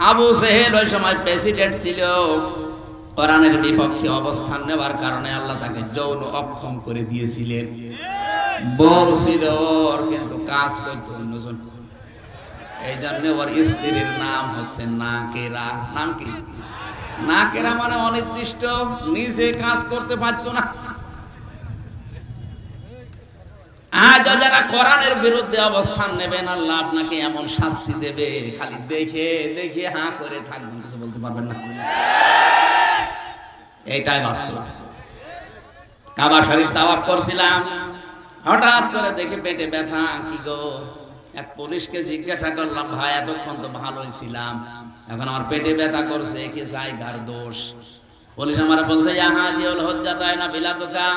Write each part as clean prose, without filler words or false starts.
আবু জেহেল ওই সময় প্রেসিডেন্ট ছিল, কোরআনের বিপক্ষে অবস্থান নেওয়ার কারণে আল্লাহ তাকে যৌন অক্ষম করে দিয়েছিলেন। বউ ছিল ওর, কিন্তু কাজ করতো অন্যজন। এই জন্য ওর স্ত্রীর নাম হচ্ছে নাকেরা। নাম কি? নাকেরা মানে অনির্দিষ্ট, নিজে কাজ করতে পারতো না। আজ যারা কোরআনের বিরুদ্ধে অবস্থান নেবেন, আল্লাহ আপনাকে এমন শাস্তি দেবে, খালি দেখে দেখে হাঁ করে থাকবেন, কিছু বলতে পারবেন না। এইটাই বাস্তব। কাবা শরীফ তাওয়াফ করছিলাম, হঠাৎ করে দেখে পেটে ব্যথা। কি গো? এক পুলিশকে জিজ্ঞাসা করলাম, ভাই এতক্ষণ তো ভালোই ছিলাম, এখন আমার পেটে ব্যথা করছে, কি জায়গার দোষ? পুলিশ আমার বলছে, হাজিউল হজ্জা তাই না বিলাদুকা।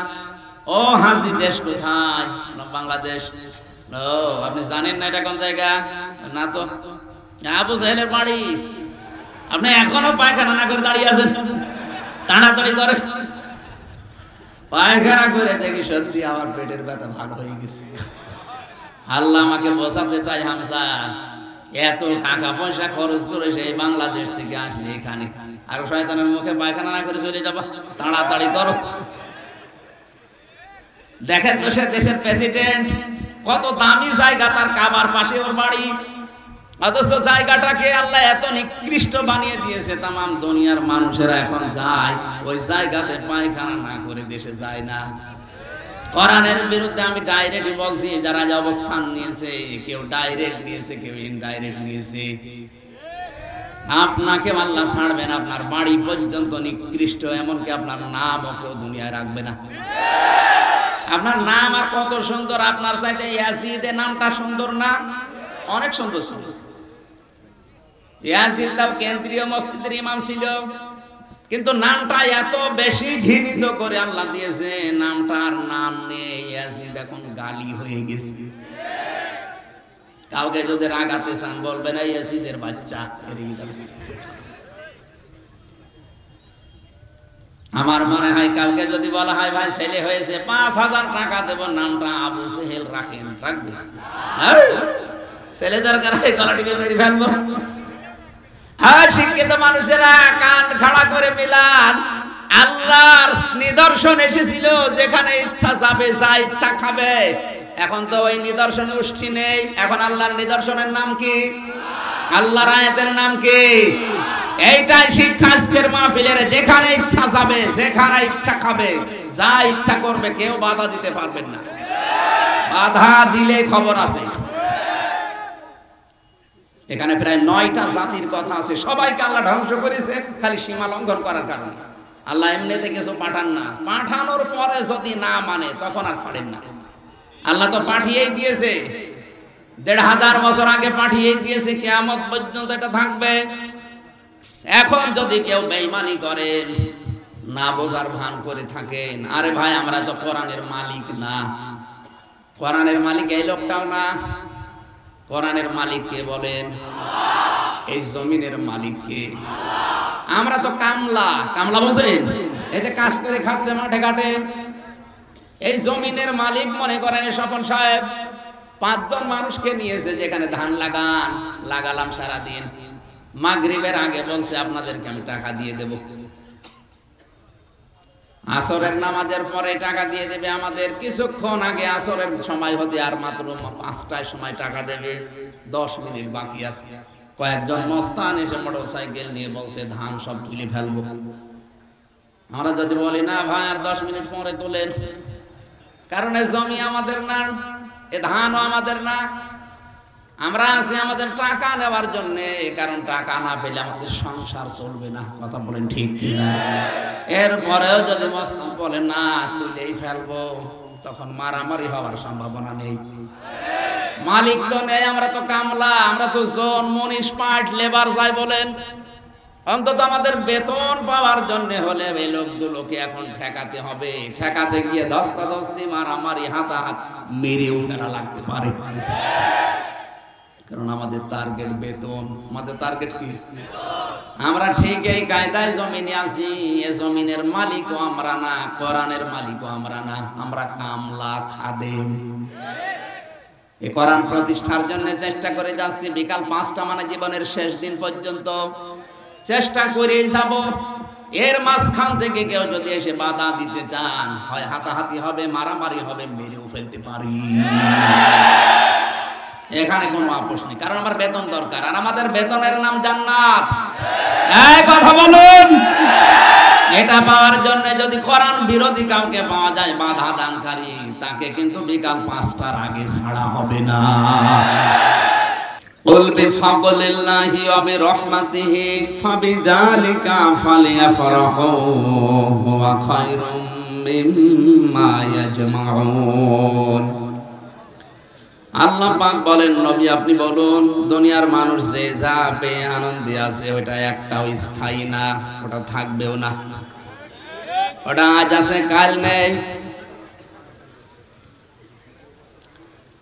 ও হাসি, দেশ কোথায়? বাংলাদেশ। ও, আপনি জানেন না এটা কোন জায়গা? না তো। আবু জেহেলের বাড়ি। আপনি এখনো পায়খানা না করে দাঁড়িয়ে আছেন, তাড়াতাড়ি করে। পায়খানা করে দেখি সত্যি আমার পেটের ব্যথা ভালো হয়ে গেছে। আল্লাহ আমাকে বোঝাতে চাই, হামসা এত টাকা পয়সা খরচ করে সেই বাংলাদেশ থেকে আসলে এখানে, আর শয়তানের মুখে পায়খানা না করে চলে যাবা, তাড়াতাড়ি করো। দেখেন তো সে দেশের প্রেসিডেন্ট, কত দামি জায়গা তার, কাবার পাশে ওর বাড়ি, অথচ জায়গাটাকে আল্লাহ এত নিকৃষ্ট বানিয়ে দিয়েছে। তামাম দুনিয়ার মানুষেরা এখন যায় ওই জায়গাতে পায়খানা না করে দেশে যায় না। কোরআনের বিরুদ্ধে আমি ডাইরেক্ট বলছি, যারা যে অবস্থান নিয়েছে, কেউ ডাইরেক্ট নিয়েছে, কেউ ইনডাইরেক্ট নিয়েছে, আপনাকে আল্লাহ ছাড়বেন, আপনার বাড়ি পর্যন্ত নিকৃষ্ট, এমনকি আপনার নামও কেউ দুনিয়ায় রাখবে না। আপনার নাম আর কত সুন্দর, আপনার চাইতে ইয়াজিদের নামটা সুন্দর না? অনেক সুন্দর ছিল। ইয়াজিদ তাও কেন্দ্রীয় মসজিদের ইমাম ছিল, কিন্তু নামটা এত বেশি ঘৃণিত করে আল্লাহ দিয়েছে, নামটার নাম নেই। ইয়াজিদ এখন গালি হয়ে গেছে। কাউকে যদি রাগাতে চান বলবেন এই ইয়াজিদের বাচ্চা। আমার মনে হয় কাউকে যদি বলা হয় ভাই ছেলে হয়েছে ৫,০০০ টাকা দেব, নামটা আবু জেহেল রাখেন, রাখবে? ছেলে দরকার হয় গলা টিপে মেরে ফেলবো। আর শিক্ষিত মানুষেরা কান খাড়া করে মিলান। আল্লাহর নিদর্শন এসেছিল, যেখানে ইচ্ছা যাবে, যা ইচ্ছা খাবে। এখন তো ওই নিদর্শন উষ্ঠি নেই। এখন আল্লাহর নিদর্শনের নাম কি? আল্লাহর আয়াতের নাম কি? এইটাই শিক্ষা আজকের মাহফিলের। যেখানে ইচ্ছা যাবে, যেখানে ইচ্ছা খাবে, যা ইচ্ছা করবে, কেউ বাধা দিতে পারবেন না। বাধা দিলে খবর আছে। এখানে প্রায় ৯টা জাতির কথা আছে, সবাইকে আল্লাহ ধ্বংস করেছে খালি সীমা লঙ্ঘন করার কারণে। আল্লাহ এমনিতে কিছু পাঠান না, পাঠানোর পরে যদি না মানে তখন আর ছাড়েন না। আল্লাহ তো পাঠিয়েই দিয়েছে, ১৫০০ বছর আগে পাঠিয়েই দিয়েছে, কিয়ামত পর্যন্ত এটা থাকবে। এখন যদি কেউ বেঈমানি করেন, না বোঝার ভান করে থাকেন, আরে ভাই আমরা তো কোরআনের মালিক না। কোরআনের মালিক এই লোকটাও না। কোরআনের মালিক কে বলেন? এই জমিনের মালিক কে? আমরা তো কামলা। কামলা বোঝেন? এই যে কাজ করে খাচ্ছে মাঠে ঘাটে, এই জমিনের মালিক মনে করেন স্বপন সাহেব ৫ জন মানুষকে নিয়েছে, যেখানে ধান লাগান, লাগালাম সারাদিন, মাগরিবের আগে বলছে আপনাদেরকে আমি টাকা দিয়ে দেব। আসরের নামাজের পরে টাকা দিয়ে দেবে আমাদের। কিছুক্ষণ আগে আসরের সময় হতে আর মাত্র ৫টায় সময় টাকা দেবে, ১০ মিনিট বাকি আছে। কয়েকজন মস্তান এসে মোটরসাইকেল নিয়ে বলছে ধান সব তুলে ফেলবো। আমরা যদি বলি না ভাই আর ১০ মিনিট পরে তোলেন, কারণ এই জমি আমাদের না, এ ধানও আমাদের না। আমরা আছি আমাদের টাকা নেওয়ার জন্য, কারণ টাকা না পেলে আমাদের সংসার চলবে না। কথা বলেন ঠিক কিনা? এরপরেও যদি মস্তান বলে না তুলেই ফেলবো, তখন মারামারি হওয়ার সম্ভাবনা নেই। মালিক তো নেই, আমরা তো কামলা, আমরা তো জন, মনীষ, পাট, লেবার যাই বলেন। অন্তত আমাদের বেতন পাওয়ার জন্য হলে এই লোকগুলোকে এখন ঠেকাতে হবে। ঠেকাতে গিয়ে ধস্তাধস্তি, মারামারি, হাতাহাত, মেরেও ফেলা লাগতে পারে, কারণ আমাদের টার্গেট বেতন। আমাদের টার্গেট কি? আমরা ঠিক এই কায়দায় জমিনে আছি। এ জমিনের মালিকও আমরা না, কোরআনের মালিকও আমরা না, আমরা কামলা, খাদেম। এই কোরআন প্রতিষ্ঠার জন্য চেষ্টা করে যাচ্ছি। বিকাল 5টা মানে জীবনের শেষ দিন পর্যন্ত চেষ্টা করে যাব। এর মাঝখান থেকে কেউ যদি এসে বাধা দিতে চান, হয় হাতাহাতি হবে, মারামারি হবে, মেরেও ফেলতে পারি। এখানে কোনো আপোষ নেই, কারণ আমার বেতন দরকার, আর আমাদের বেতনের নাম জান্নাত। এই কথা বলুন। এটা পাওয়ার জন্য যদি কোরআন বিরোধী কাউকে পাওয়া যায়, বাধা দানকারী, তাকে কিন্তু বিকাল 5টার আগে ছাড়া হবে না। কুল বিফাদলিল্লাহি ওয়া বিরহমাতিহি ফাবিযালিকা ফালিয়াফরাহু হুয়া খায়রুম মিম্মা ইয়াজমাউন। আল্লাহ পাক বলেন, নবী আপনি বলুন, দুনিয়ার মানুষ যে যা পেয়ে আনন্দে আছে ওটা একটাও স্থায়ী না, ওটা থাকবেও না। ওটা আজ আছে কাল নেই।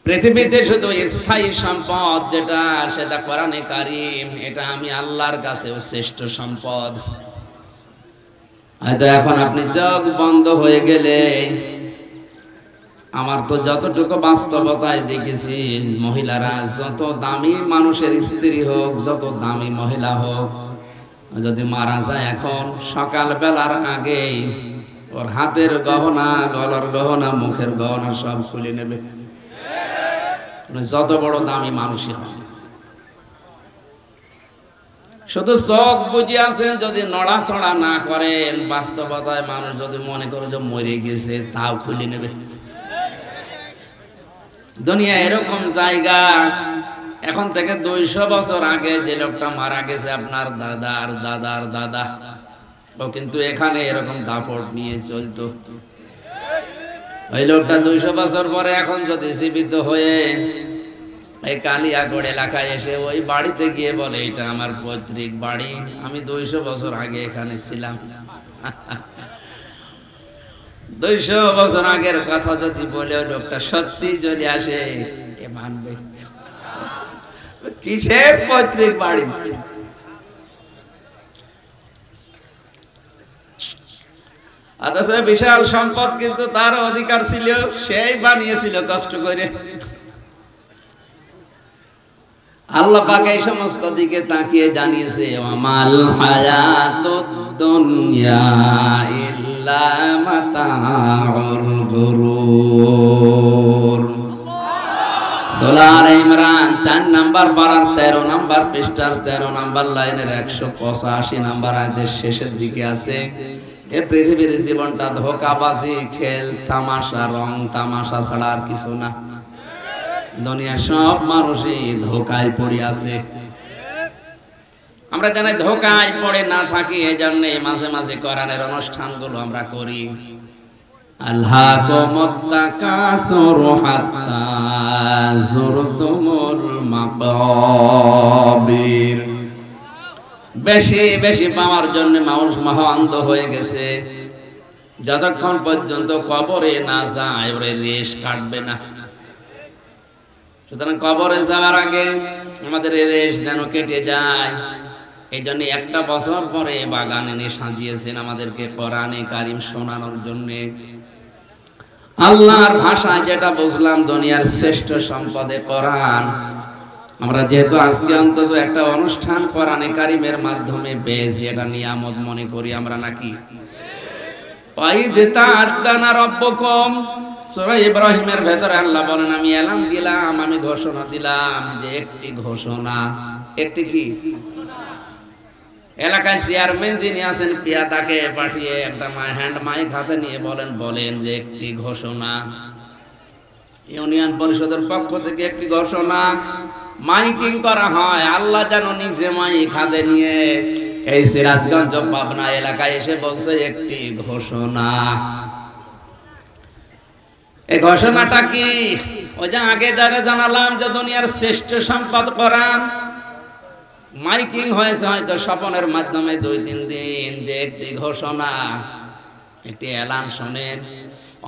পৃথিবীতে শুধু স্থায়ী সম্পদ যেটা, সেটা কোরআনে কারীম। এটা আমি আল্লাহর কাছেও শ্রেষ্ঠ সম্পদ। হয়তো এখন আপনি চোখ বন্ধ হয়ে গেলে, আমার তো যতটুকু বাস্তবতায় দেখেছি, মহিলারা যত দামি মানুষের স্ত্রী হোক, যত দামি মহিলা হোক, যদি মারা যায় এখন সকাল বেলার আগেই ওর হাতের গহনা, গলার গহনা, মুখের গহনা সব খুলে নেবে, যত বড় দামি মানুষই হয়। শুধু চোখ বুঝে আছেন, যদি নড়াচড়া না করেন, বাস্তবতায় মানুষ যদি মনে করে যে মরে গেছে, তাও খুলে নেবে। দুনিয়া এরকম জায়গা। এখন থেকে 200 বছর আগে যে লোকটা মারা গেছে, আপনার দাদার দাদার দাদা, ও কিন্তু এখানে এরকম দাপট নিয়ে চলতো। ওই লোকটা 200 বছর পরে এখন যদি জীবিত হয়ে এই কালিয়াগড় এলাকায় এসে ওই বাড়িতে গিয়ে বলে, এটা আমার পৈতৃক বাড়ি, আমি 200 বছর আগে এখানে ছিলাম। 200 বছর আগের কথা যদি বলে ওই লোকটা সত্যি যদি আসে, এ মানবে? কিসের পৈতৃক বাড়ি? অথচ বিশাল সম্পদ, কিন্তু তার অধিকার ছিল, সেই বানিয়েছিল কষ্ট করে। আল্লাহ পাক এই সমস্ত দিকে তাকিয়ে জানিয়েছে, আমাল হায়াতুদ দুনিয়া ইল্লা মাতাউল গুরুর। সূরা আলে ইমরান 4 নাম্বার পারার 13 নাম্বার পৃষ্ঠার 13 নাম্বার লাইনের 185 নাম্বার আয়াতের শেষের দিকে আছে, এ পৃথিবীর জীবনটা ধোঁকাবাজি, খেল তামাশা, রং তামাশা ছাড়া আর কিছু না। দুনিয়ার সব মানুষই ধোঁকায় পড়ে আছে। আমরা জানি ধোঁকায় পড়ে না থাকি, এই জন্য মাঝে মাঝে কোরআনের অনুষ্ঠানগুলো আমরা করি। আল্লাকুমুত তাকাসুর হাত্তা যুরতুমুল মাকাবির। বেশি বেশি পাওয়ার জন্য মানুষ মহান্ধ হয়ে গেছে। যতক্ষণ পর্যন্ত কবরে না যায়, ওরে রেশ কাটবে না। সুতরাং কবরে যাওয়ার আগে আমাদের রেশ যেন কেটে যায়, এই জন্য 1টা বছর পরে বাগান এনে সাজিয়েছেন আমাদেরকে কোরআনে কারীম শোনানোর জন্য। আল্লাহর ভাষায় যেটা বুঝলাম, দুনিয়ার শ্রেষ্ঠ সম্পদে কোরআন। আমরা যেহেতু আজকে অন্তত একটা অনুষ্ঠান কোরআনে কারীমের মাধ্যমে পেয়েছি, এটা নিয়ামত মনে করি আমরা, নাকি? ওয়াইদ তা'আযানা রাব্বুকুম, সূরা ইব্রাহিমের ভেতরে আল্লাহ বলেন, আমি এলান দিলাম, আমি ঘোষণা দিলাম, যে একটি ঘোষণা। একটি কি? এলাকায় চেয়ারম্যান যিনি আছেন, পিয়াদাকে পাঠিয়ে একটা হ্যান্ড মাইক হাতে নিয়ে বলেন যে একটি ঘোষণা। ইউনিয়ন পরিষদের পক্ষ থেকে একটি ঘোষণা মাইকিং করা হয়। আল্লাহ যেন নিজে মাইক হাতে নিয়ে এই সিরাজগঞ্জ পাবনা এলাকায় এসে বলছে একটি ঘোষণা। এই ঘোষণাটা কি? ওই যে আগে যারা জানালাম যে দুনিয়ার শ্রেষ্ঠ সম্পদ কোরআন, মাইকিং হয়েছে হয়তো স্বপনের মাধ্যমে 2-3 দিন, যে একটি ঘোষণা, একটি এলান শোনেন,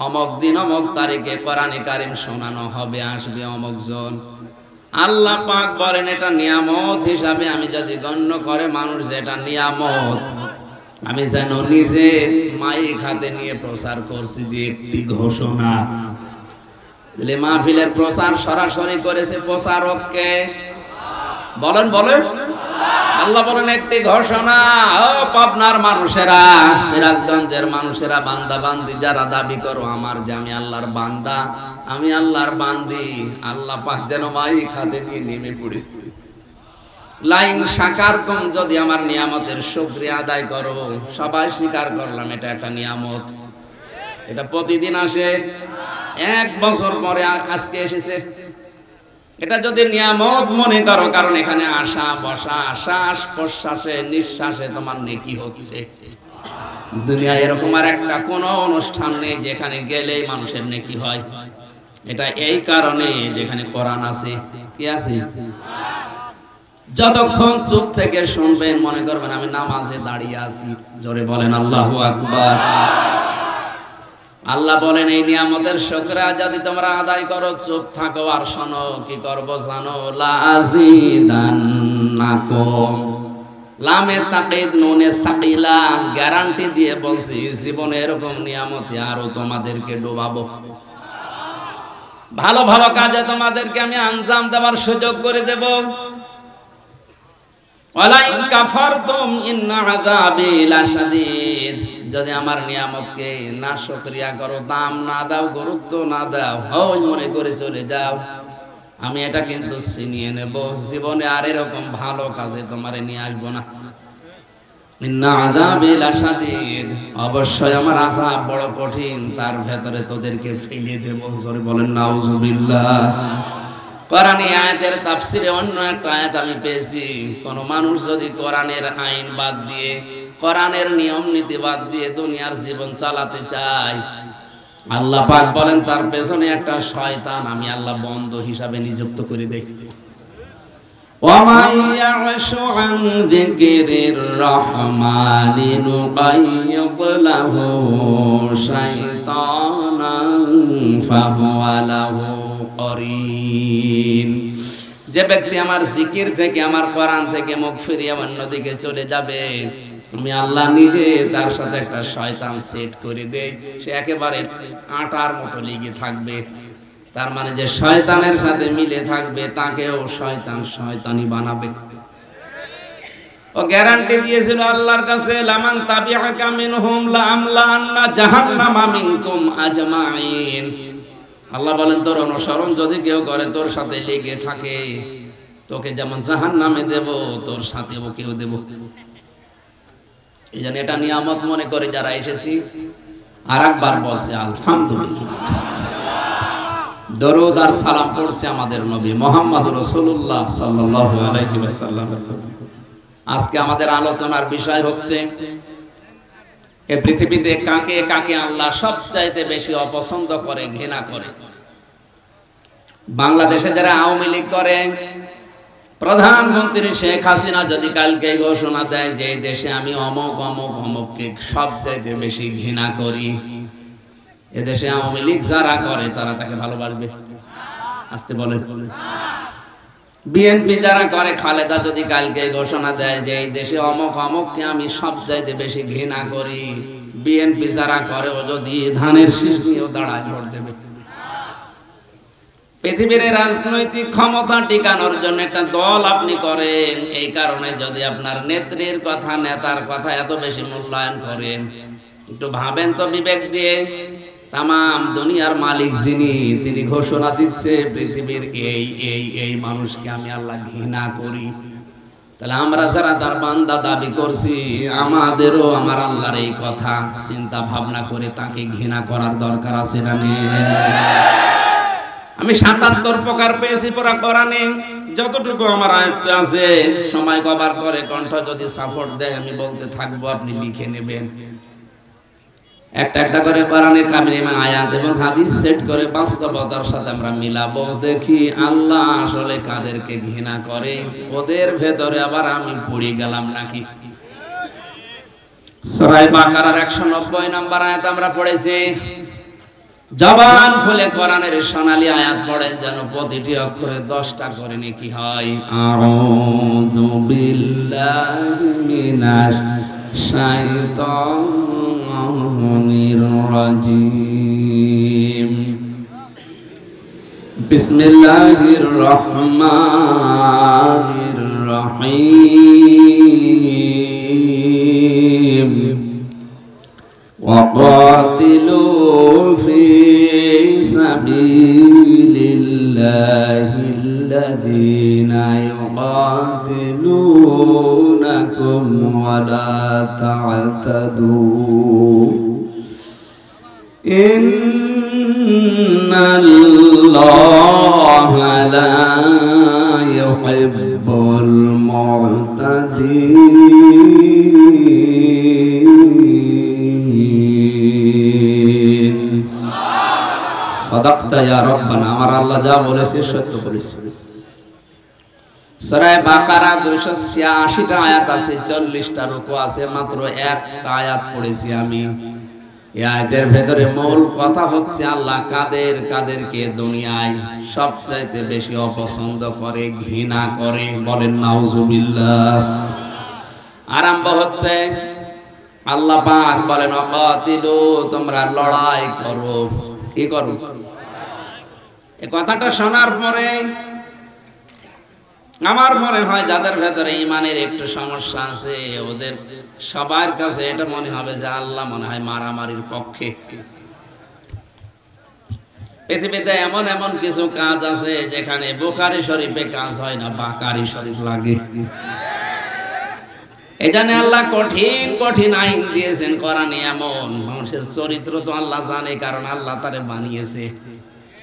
অমক দিন অমক তারিখে কোরআনে কারীম শোনানো হবে, আসবে অমক জন। আল্লাহ পাক বলেন, এটা নিয়ামত হিসাবে আমি যদি গণ্য করে মানুষ, যেটা নিয়ামত, আমি যেন নিজে মাইক হাতে নিয়ে প্রচার করছি যে একটি ঘোষণা। মাহফিলের প্রচার সরাসরি করেছে প্রচারককে, বলেন বলেন। আল্লাহ বলেন একটি ঘোষণা, ও পাবনার মানুষেরা, সিরাজগঞ্জের মানুষেরা, বান্দা বান্দি যারা দাবি করো আমার যে আমি আল্লাহর বান্দা, আমি আল্লাহর বান্দি, আল্লাহ পাক যেন মাইক হাতে নিয়ে নেমে পড়েছে। লাইন শাকারতুম, যদি আমার নিয়ামতের শুকরিয়া আদায় করো। সবাই স্বীকার করলাম এটা একটা নিয়ামত, এটা প্রতিদিন আসে, 1 বছর পরে আজকে এসেছে। এটা যদি নিয়ামত মনে করো, কারণ এখানে আসা বসা, শ্বাস প্রশ্বাসে নিঃশ্বাসে তোমার নেকি হচ্ছে। দুনিয়ায় এরকম আর একটা কোনো অনুষ্ঠান নেই যেখানে গেলেই মানুষের নেকি হয়। এটা এই কারণে যেখানে কোরআন আছে, কি আছে, যতক্ষণ চুপ থেকে শুনবেন মনে করবেন আমি নামাজে দাঁড়িয়ে আছি। জোরে বলেন আল্লাহু আকবার। আল্লাহ বলেন এই নিয়ামতের শুকরিয়া যদি তোমরা আদায় করো, চুপ থাকো আর শোনো, কি করব জানো, লাযিদান্নাকুম, লামে তাকিদ নুনে সাকিলা, গ্যারান্টি দিয়ে বলছি জীবনে এরকম নিয়ামতে আরো তোমাদেরকে ডুবাবো। ভালো ভালো কাজে তোমাদেরকে আমি আঞ্জাম দেওয়ার সুযোগ করে দেব। ওয়ালা ইন কাফারতুম ইন্না আযাবি লাশাদীদ, যদি আমার নিয়ামতকে না শুকরিয়া করো, দাম না দাও, গুরুত্ব না দাও, হয় মনে করে চলে যাও, আমি এটা কিন্তু ছিনিয়ে নেব, জীবনে আর এরকম ভালো কাজে তোমারে নিয়ে আসবো না। ইন্না আযাবি লাশাদীদ, অবশ্যই আমার আযাব বড় কঠিন, তার ভেতরে তোদেরকে ফেলে দেব। জোরে বলেন নাউজুবিল্লাহ। কোরআনী আয়াতের তাফসিরে অন্য একটা আয়াত আমি পেয়েছি, কোন মানুষ যদি কোরআনের আইন বাদ দিয়ে, কোরআনের নিয়ম নীতি বাদ দিয়ে দুনিয়ার জীবন চালাতে চায়, আল্লাহ পাক বলেন তার পেছনে একটা শয়তান আমি আল্লাহ বন্ধু হিসাবে নিযুক্ত করে দেই। ওয়ামান ইয়াশু আন যিকরির রহমানি নুকাইয়্যিদ লাহু শাইতানান ফাহুয়া লাহু করিন, যে ব্যক্তি আমার জিকির থেকে, আমার কোরআন থেকে মুখ ফিরিয়ে অন্যদিকে চলে যাবে, আমি আল্লাহ নিজে তার সাথে একটা শয়তান সেট করে দেই, সে একেবারে আটার মতো লেগে থাকবে। তার মানে যে শয়তানের সাথে মিলে থাকবে তাকেও শয়তান শয়তানি বানাবে। ও গ্যারান্টি দিয়েছিল আল্লাহর কাছে, লামান তাবিআকা মিনহুম লাআমলাআন্না জাহান্নামা মিনকুম আজমাইন। আল্লাহ বলেন তোর অনুসরণ যদি কেউ করে, তোর সাথে লেগে থাকে, তোকে যেমন জাহান্নামে দেব, তোর সাথেও কেউ দেব। এই জন্য এটা নিয়ামত মনে করে যারা এসেছি, আর একবার বলছে আলহামদুলিল্লাহ, দরুদ আর সালাম পড়ছে আমাদের নবী মুহাম্মদ রাসূলুল্লাহ সাল্লাল্লাহু আলাইহি ওয়াসাল্লাম। আজকে আমাদের আলোচনার বিষয় হচ্ছে এই পৃথিবীতে কাকে কাকে আল্লাহ সবচাইতে বেশি অপছন্দ করে, ঘৃণা করে। বাংলাদেশে যারা আওয়ামী লীগ করে, প্রধানমন্ত্রী শেখ হাসিনা যদি কালকে ঘোষণা দেয় যে এই দেশে আমি অমুক অমুক অমুককে সবচাইতে বেশি ঘৃণা করি, এদেশে আওয়ামী লীগ যারা করে তারা তাকে ভালোবাসবে? আসতে বলেন। বিএনপি যারা করে, খালেদা যদি কালকে ঘোষণা দেয় যে এই দেশে অমুক অমুককে আমি সবচাইতে বেশি ঘৃণা করি, বিএনপি যারা করে ও যদি ধানের শীষ নিয়েও দাঁড়ায় ভোট দেবে। পৃথিবীর রাজনৈতিক ক্ষমতা টিকানোর জন্য একটা দল আপনি করেন, এই কারণে যদি আপনার নেত্রীর কথা, নেতার কথা এত বেশি মূল্যায়ন করেন, একটু ভাবেন তো বিবেক দিয়ে। তামাম দুনিয়ার মালিক যিনি, তিনি ঘোষণা দিচ্ছে পৃথিবীর এই এই এই মানুষকে আমি আল্লাহ ঘৃণা করি, তাহলে আমরা যারা তার বান্দা দাবি করছি, আমাদেরও আমার আল্লাহর এই কথা চিন্তা ভাবনা করে তাকে ঘৃণা করার দরকার আছে না নেই? আমি ৭৭ প্রকার পেয়েছি পুরা কোরআনে, যতটুকু আমার আয়ত্তে আছে, সময় কভার করে কণ্ঠ যদি সাপোর্ট দেয় আমি বলতে থাকবো, আপনি লিখে নেবেন। একটা একটা করে কোরআনে কারিমে আয়াত এবং হাদিস সেট করে বাস্তবতার সাথে আমরা মিলাবো, দেখি আল্লাহ আসলে কাদেরকে ঘৃণা করে, ওদের ভেতরে আবার আমি পড়ে গেলাম নাকি। সূরা বাকারার ১৯০ নম্বর আয়াত আমরা পড়েছি। জবান খুলে কোরআনের সোনালী আয়াত পড়েন, যেন প্রতিটি অক্ষরে 10টা করে নেকি হয়। আউযু বিল্লাহি মিনাশ শাইতানির রাজিম। বিসমিল্লাহির রহমানির রহিম وقاتلوا في سبيل الله الذين يقاتلونكم ولا تعتدوا إن الله لا يحب المعتدين صدقت يا ربنا আমার আল্লাহ যা বলেছে সত্য বলেছে সূরা বাকারা 286 টা আয়াত আছে 40 টা রুকু আছে মাত্র একটা আয়াত পড়েছি আমি এই আয়াতের ভেতরে মূল কথা হচ্ছে আল্লাহ কাদেরকে দুনিয়ায় সবচাইতে বেশি অপছন্দ করে ঘৃণা করে বলেন নাউজুবিল্লাহ আরম্ভ হচ্ছে আল্লাহ পাক বলেন অকাতিলু তোমরা লড়াই করো কি করো এই কথাটা শোনার পরে আমার মনে হয় যাদের ভেতরে ঈমানের একটু সমস্যা আছে ওদের সবার কাছে এটা মনে হবে যে আল্লাহ মনে হয় মারামারির পক্ষে পৃথিবীতে এমন এমন কিছু কাজ আছে যেখানে বুখারী শরীফে কাজ হয় না বাকারি শরীফ লাগে এখানে আল্লাহ কঠিন কঠিন আইন দিয়েছেন কোরআনে এমন মানুষের চরিত্র তো আল্লাহ জানে কারণ আল্লাহ তারে বানিয়েছে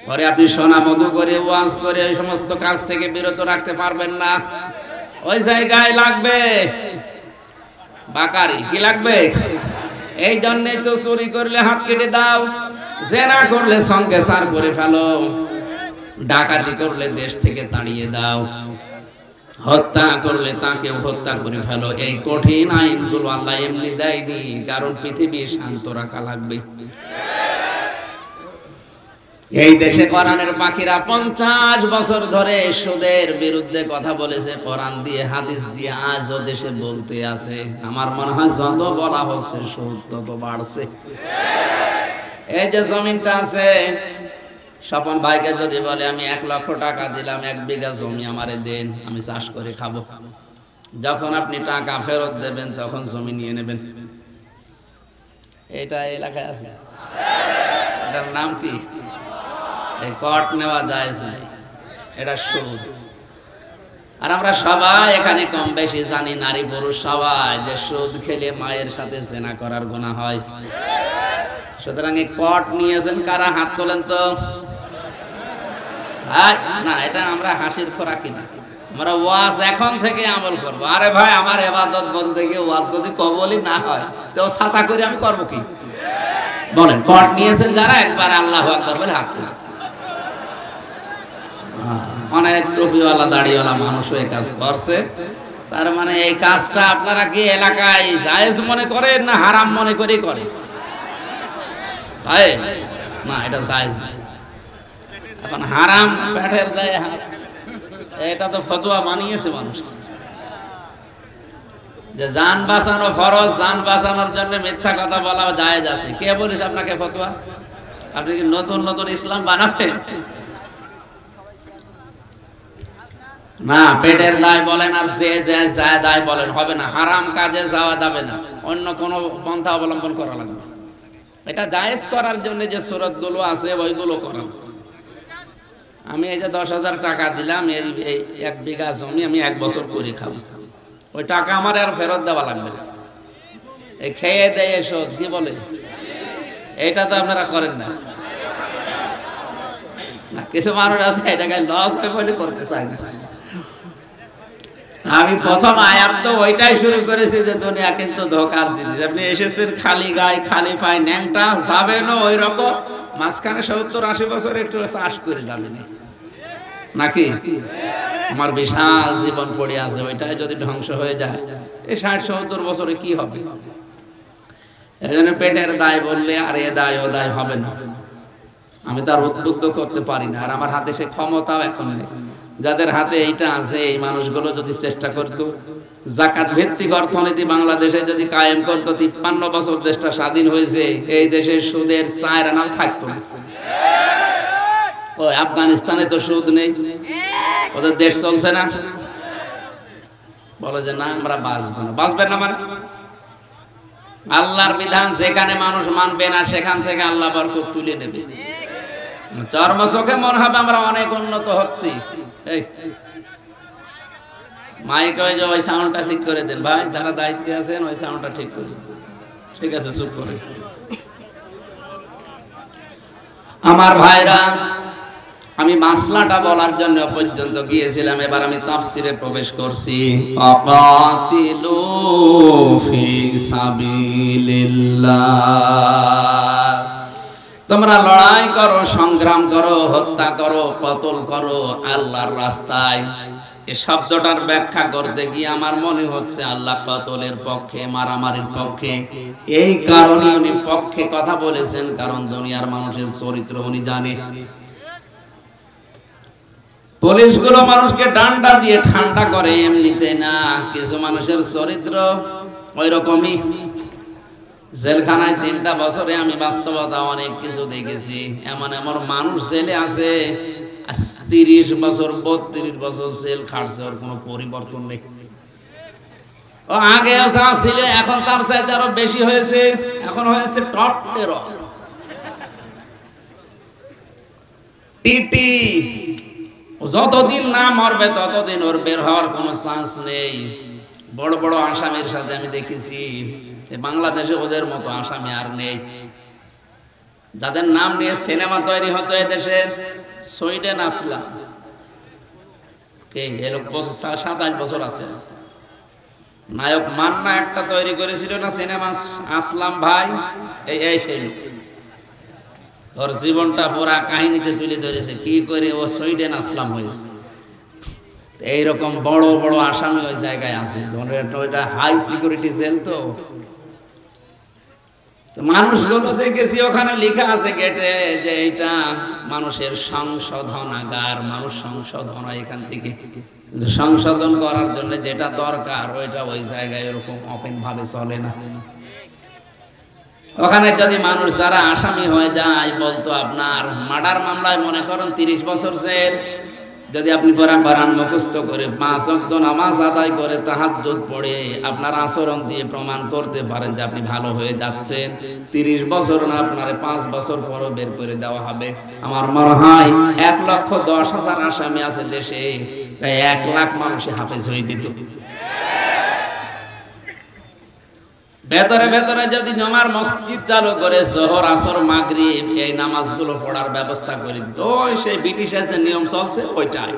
পরে আপনি সোনা মধু করে ওয়াজ করে ওই সমস্ত কাজ থেকে বিরত রাখতে পারবেন না ওই জায়গায় লাগবে বাকারি কি লাগবে এই জন্যই তো চুরি করলে হাত কেটে দাও জেনা করলে সঙ্গে সার করে ফেলো ডাকাতি করলে দেশ থেকে তাড়িয়ে দাও হত্যা করলে তাকে হত্যা করে ফেলো এই কঠিন আইনগুলো আল্লাহ এমনি দেয়নি কারণ পৃথিবী শান্ত রাখা লাগবে এই দেশে কোরআনের পাখিরা 50 বছর ধরে সুদের বিরুদ্ধে কথা বলেছে কোরআন দিয়ে হাদিস দিয়ে আজও দেশে বলতে আছে আমার মনে হয় যত বলা হচ্ছে সুদ তত বাড়ছে এই যে জমিনটা আছে স্বপন ভাইকে যদি বলে আমি 1 লক্ষ টাকা দিলাম 1 বিঘা জমি আমারে দেন আমি চাষ করে খাবো যখন আপনি টাকা ফেরত দেবেন তখন জমি নিয়ে নেবেন এটা এলাকায় আছে এটার নাম কি এই কট নেওয়া যায় এটা সুদ আর আমরা সবাই এখানে কম বেশি জানি নারী পুরুষ সবাই যে সুদ খেলে মায়ের সাথে জেনা করার গুনাহ হয় সুতরাং এই কট নিয়েছেন কারা হাত তোলেন তো না এটা আমরা হাসির খোরাকি না আমরা ওয়াজ এখন থেকে আমল করব আরে ভাই আমার ইবাদত বন্দেগী ওয়াজ যদি কবুলই না হয় তো ছাতা করে আমি করব কি বলেন কট নিয়েছেন যারা একবার আল্লাহু আকবার বলে হাত তোলেন অনেক টুপিওয়ালা দাড়িওয়ালা মানুষ এই কাজ করছে তার মানে এই কাজটা আপনারা কি এলাকায় জায়েজ মনে করেন না হারাম মনে করে করেন জায়েজ না এটা জায়েজ এখন হারাম পেটের দায়ে এটা তো ফতোয়া বানিয়েছে মানুষ যে জান বাঁচানো ফরজ জান বাঁচানোর জন্য মিথ্যা কথা বলা জায়েজ আছে কে বলেছে আপনাকে ফতোয়া আপনি কি নতুন নতুন ইসলাম বানাবেন না পেটের দায় বলেন আর যে যায় দায় বলেন হবে না হারাম কাজে যাওয়া যাবে না অন্য কোনো পন্থা অবলম্বন করা লাগবে এটা জায়েজ করার জন্য যে সুরতগুলো আছে ওইগুলো করা আমি এই যে 10,000 টাকা দিলাম এই 1 বিঘা জমি আমি 1 বছর করে খাবো ওই টাকা আমার আর ফেরত দেওয়া লাগবে না এই খেয়ে দেয় সুদ কি বলে এটা তো আপনারা করেন না না কিছু মানুষ আছে এটাকে লস হয় বলে করতে চায় না আমি প্রথম আয়াত তো ওইটাই শুরু করেছি যে দুনিয়া কিন্তু ধোঁকার জিনিস আপনি এসেছেন খালি গায়ে খালি পায়ে ন্যাংটা যাবেন ওই রকম মাঝখানে 70-80 বছর একটু চাষ করে যাবেন নাকি আমার বিশাল জীবন পড়ে আছে ওইটাই যদি ধ্বংস হয়ে যায় এই 60-70 বছরে কি হবে এজন্য পেটের দায় বললে আর এ দায় ও দায় হবে না আমি তার উদ্বুদ্ধ করতে পারি না আর আমার হাতে সে ক্ষমতাও এখন নেই যাদের হাতে এইটা আছে এই মানুষগুলো যদি চেষ্টা করত যাকাত ভিত্তিক অর্থনীতি বাংলাদেশে যদি কায়েম করত 53 বছর দেশটা স্বাধীন হয়েছে এই দেশের সুদের 4 আনাও থাকতো না ওই আফগানিস্তানে তো সুদ নেই, ওদের দেশ চলছে না, বলে যে না আমরা বাঁচবো না। বাঁচবেন না মানে আল্লাহর বিধান যেখানে মানুষ মানবে না সেখান থেকে আল্লাহ বরকত তুলে নেবে। চর্ম চোখে মনে হবে আমরা অনেক উন্নত হচ্ছি। এই মাইক ওই সাউন্ডটা ঠিক করে দেন ভাই, যারা দায়িত্বে আছেন ওই সাউন্ডটা ঠিক করে। ঠিক আছে, চুপ করে। আমার ভাইরা, আমি মাসলাটা বলার জন্য পর্যন্ত গিয়েছিলাম, এবার আমি তাফসিরে প্রবেশ করছি। আকাতিলু ফি সাবিলিল্লাহ, তোমরা লড়াই করো, সংগ্রাম করো, হত্যা করো, কতল করো আল্লাহর রাস্তায়। এই শব্দটার ব্যাখ্যা করতে গিয়ে আমার মনে হচ্ছে আল্লাহ কতলের পক্ষে, মারামারির পক্ষে। এই কারণে উনি পক্ষে কথা বলেছেন, কারণ দুনিয়ার মানুষের চরিত্র উনি জানে। পুলিশগুলো মানুষকে ডান্ডা দিয়ে ঠান্ডা করে এমনিতে না, কিছু মানুষের চরিত্র ওই রকমই। জেলখানায় 3টা বছরে আমি বাস্তবতা অনেক কিছু দেখেছি। এমন এমন মানুষ জেলে আছে 30 বছর 32 বছর জেল খাটছে, ওর কোনো পরিবর্তন নেই। ও আগে যা ছিল এখন তার চাইতে আরো বেশি হয়েছে, এখন হয়েছে টপ টেরর টিটি। যতদিন না মরবে ততদিন ওর বের হওয়ার কোনো চান্স নেই। বড় বড় আসামির সাথে আমি দেখেছি যে বাংলাদেশে ওদের মতো আসামি আর নেই। যাদের নাম নিয়ে সিনেমা তৈরি হতো এদেশের, সুইডেন আসলাম কে এলো 27 বছর আছে, নায়ক মান্না একটা তৈরি করেছিল না সিনেমা, আসলাম ভাই, এই সেই লোক। ওর জীবনটা পুরা কাহিনীতে তুলে ধরেছে কি করে ও সুইডেন আসলাম হয়েছে। এইরকম বড় বড় আসামি ওই জায়গায় আছে, ওইটা হাই সিকিউরিটি জেল। তো মানুষগুলো দেখেছি ওখানে লেখা আছে গেটে যে এটা মানুষের সংশোধনাগার, মানুষ সংশোধন হয় এখান থেকে। সংশোধন করার জন্য যেটা দরকার ওইটা ওই জায়গায় এরকম ওপেন ভাবে চলে না। ওখানে যদি মানুষ যারা আসামি হয়ে যায়, বলতো আপনার মার্ডার মামলায় মনে করেন 30 বছর জেল, যদি আপনি কোরআন মুখস্থ করে 5 ওয়াক্ত নামাজ আদায় করে তাহাজ্জুদ পড়ে আপনার আচরণ দিয়ে প্রমাণ করতে পারেন যে আপনি ভালো হয়ে যাচ্ছেন, 30 বছর না আপনার 5 বছর পরও বের করে দেওয়া হবে। আমার মনে হয় 1,10,000 আসামি আছে দেশে, প্রায় 1 লাখ মানুষই হাফেজ হয়ে দিত। ভেতরে ভেতরে যদি জমার মসজিদ চালু করে জোহর আসর মাগরিব এই নামাজগুলো পড়ার ব্যবস্থা করে দিত, ওই সেই ব্রিটিশের যে নিয়ম চলছে ওইটাই।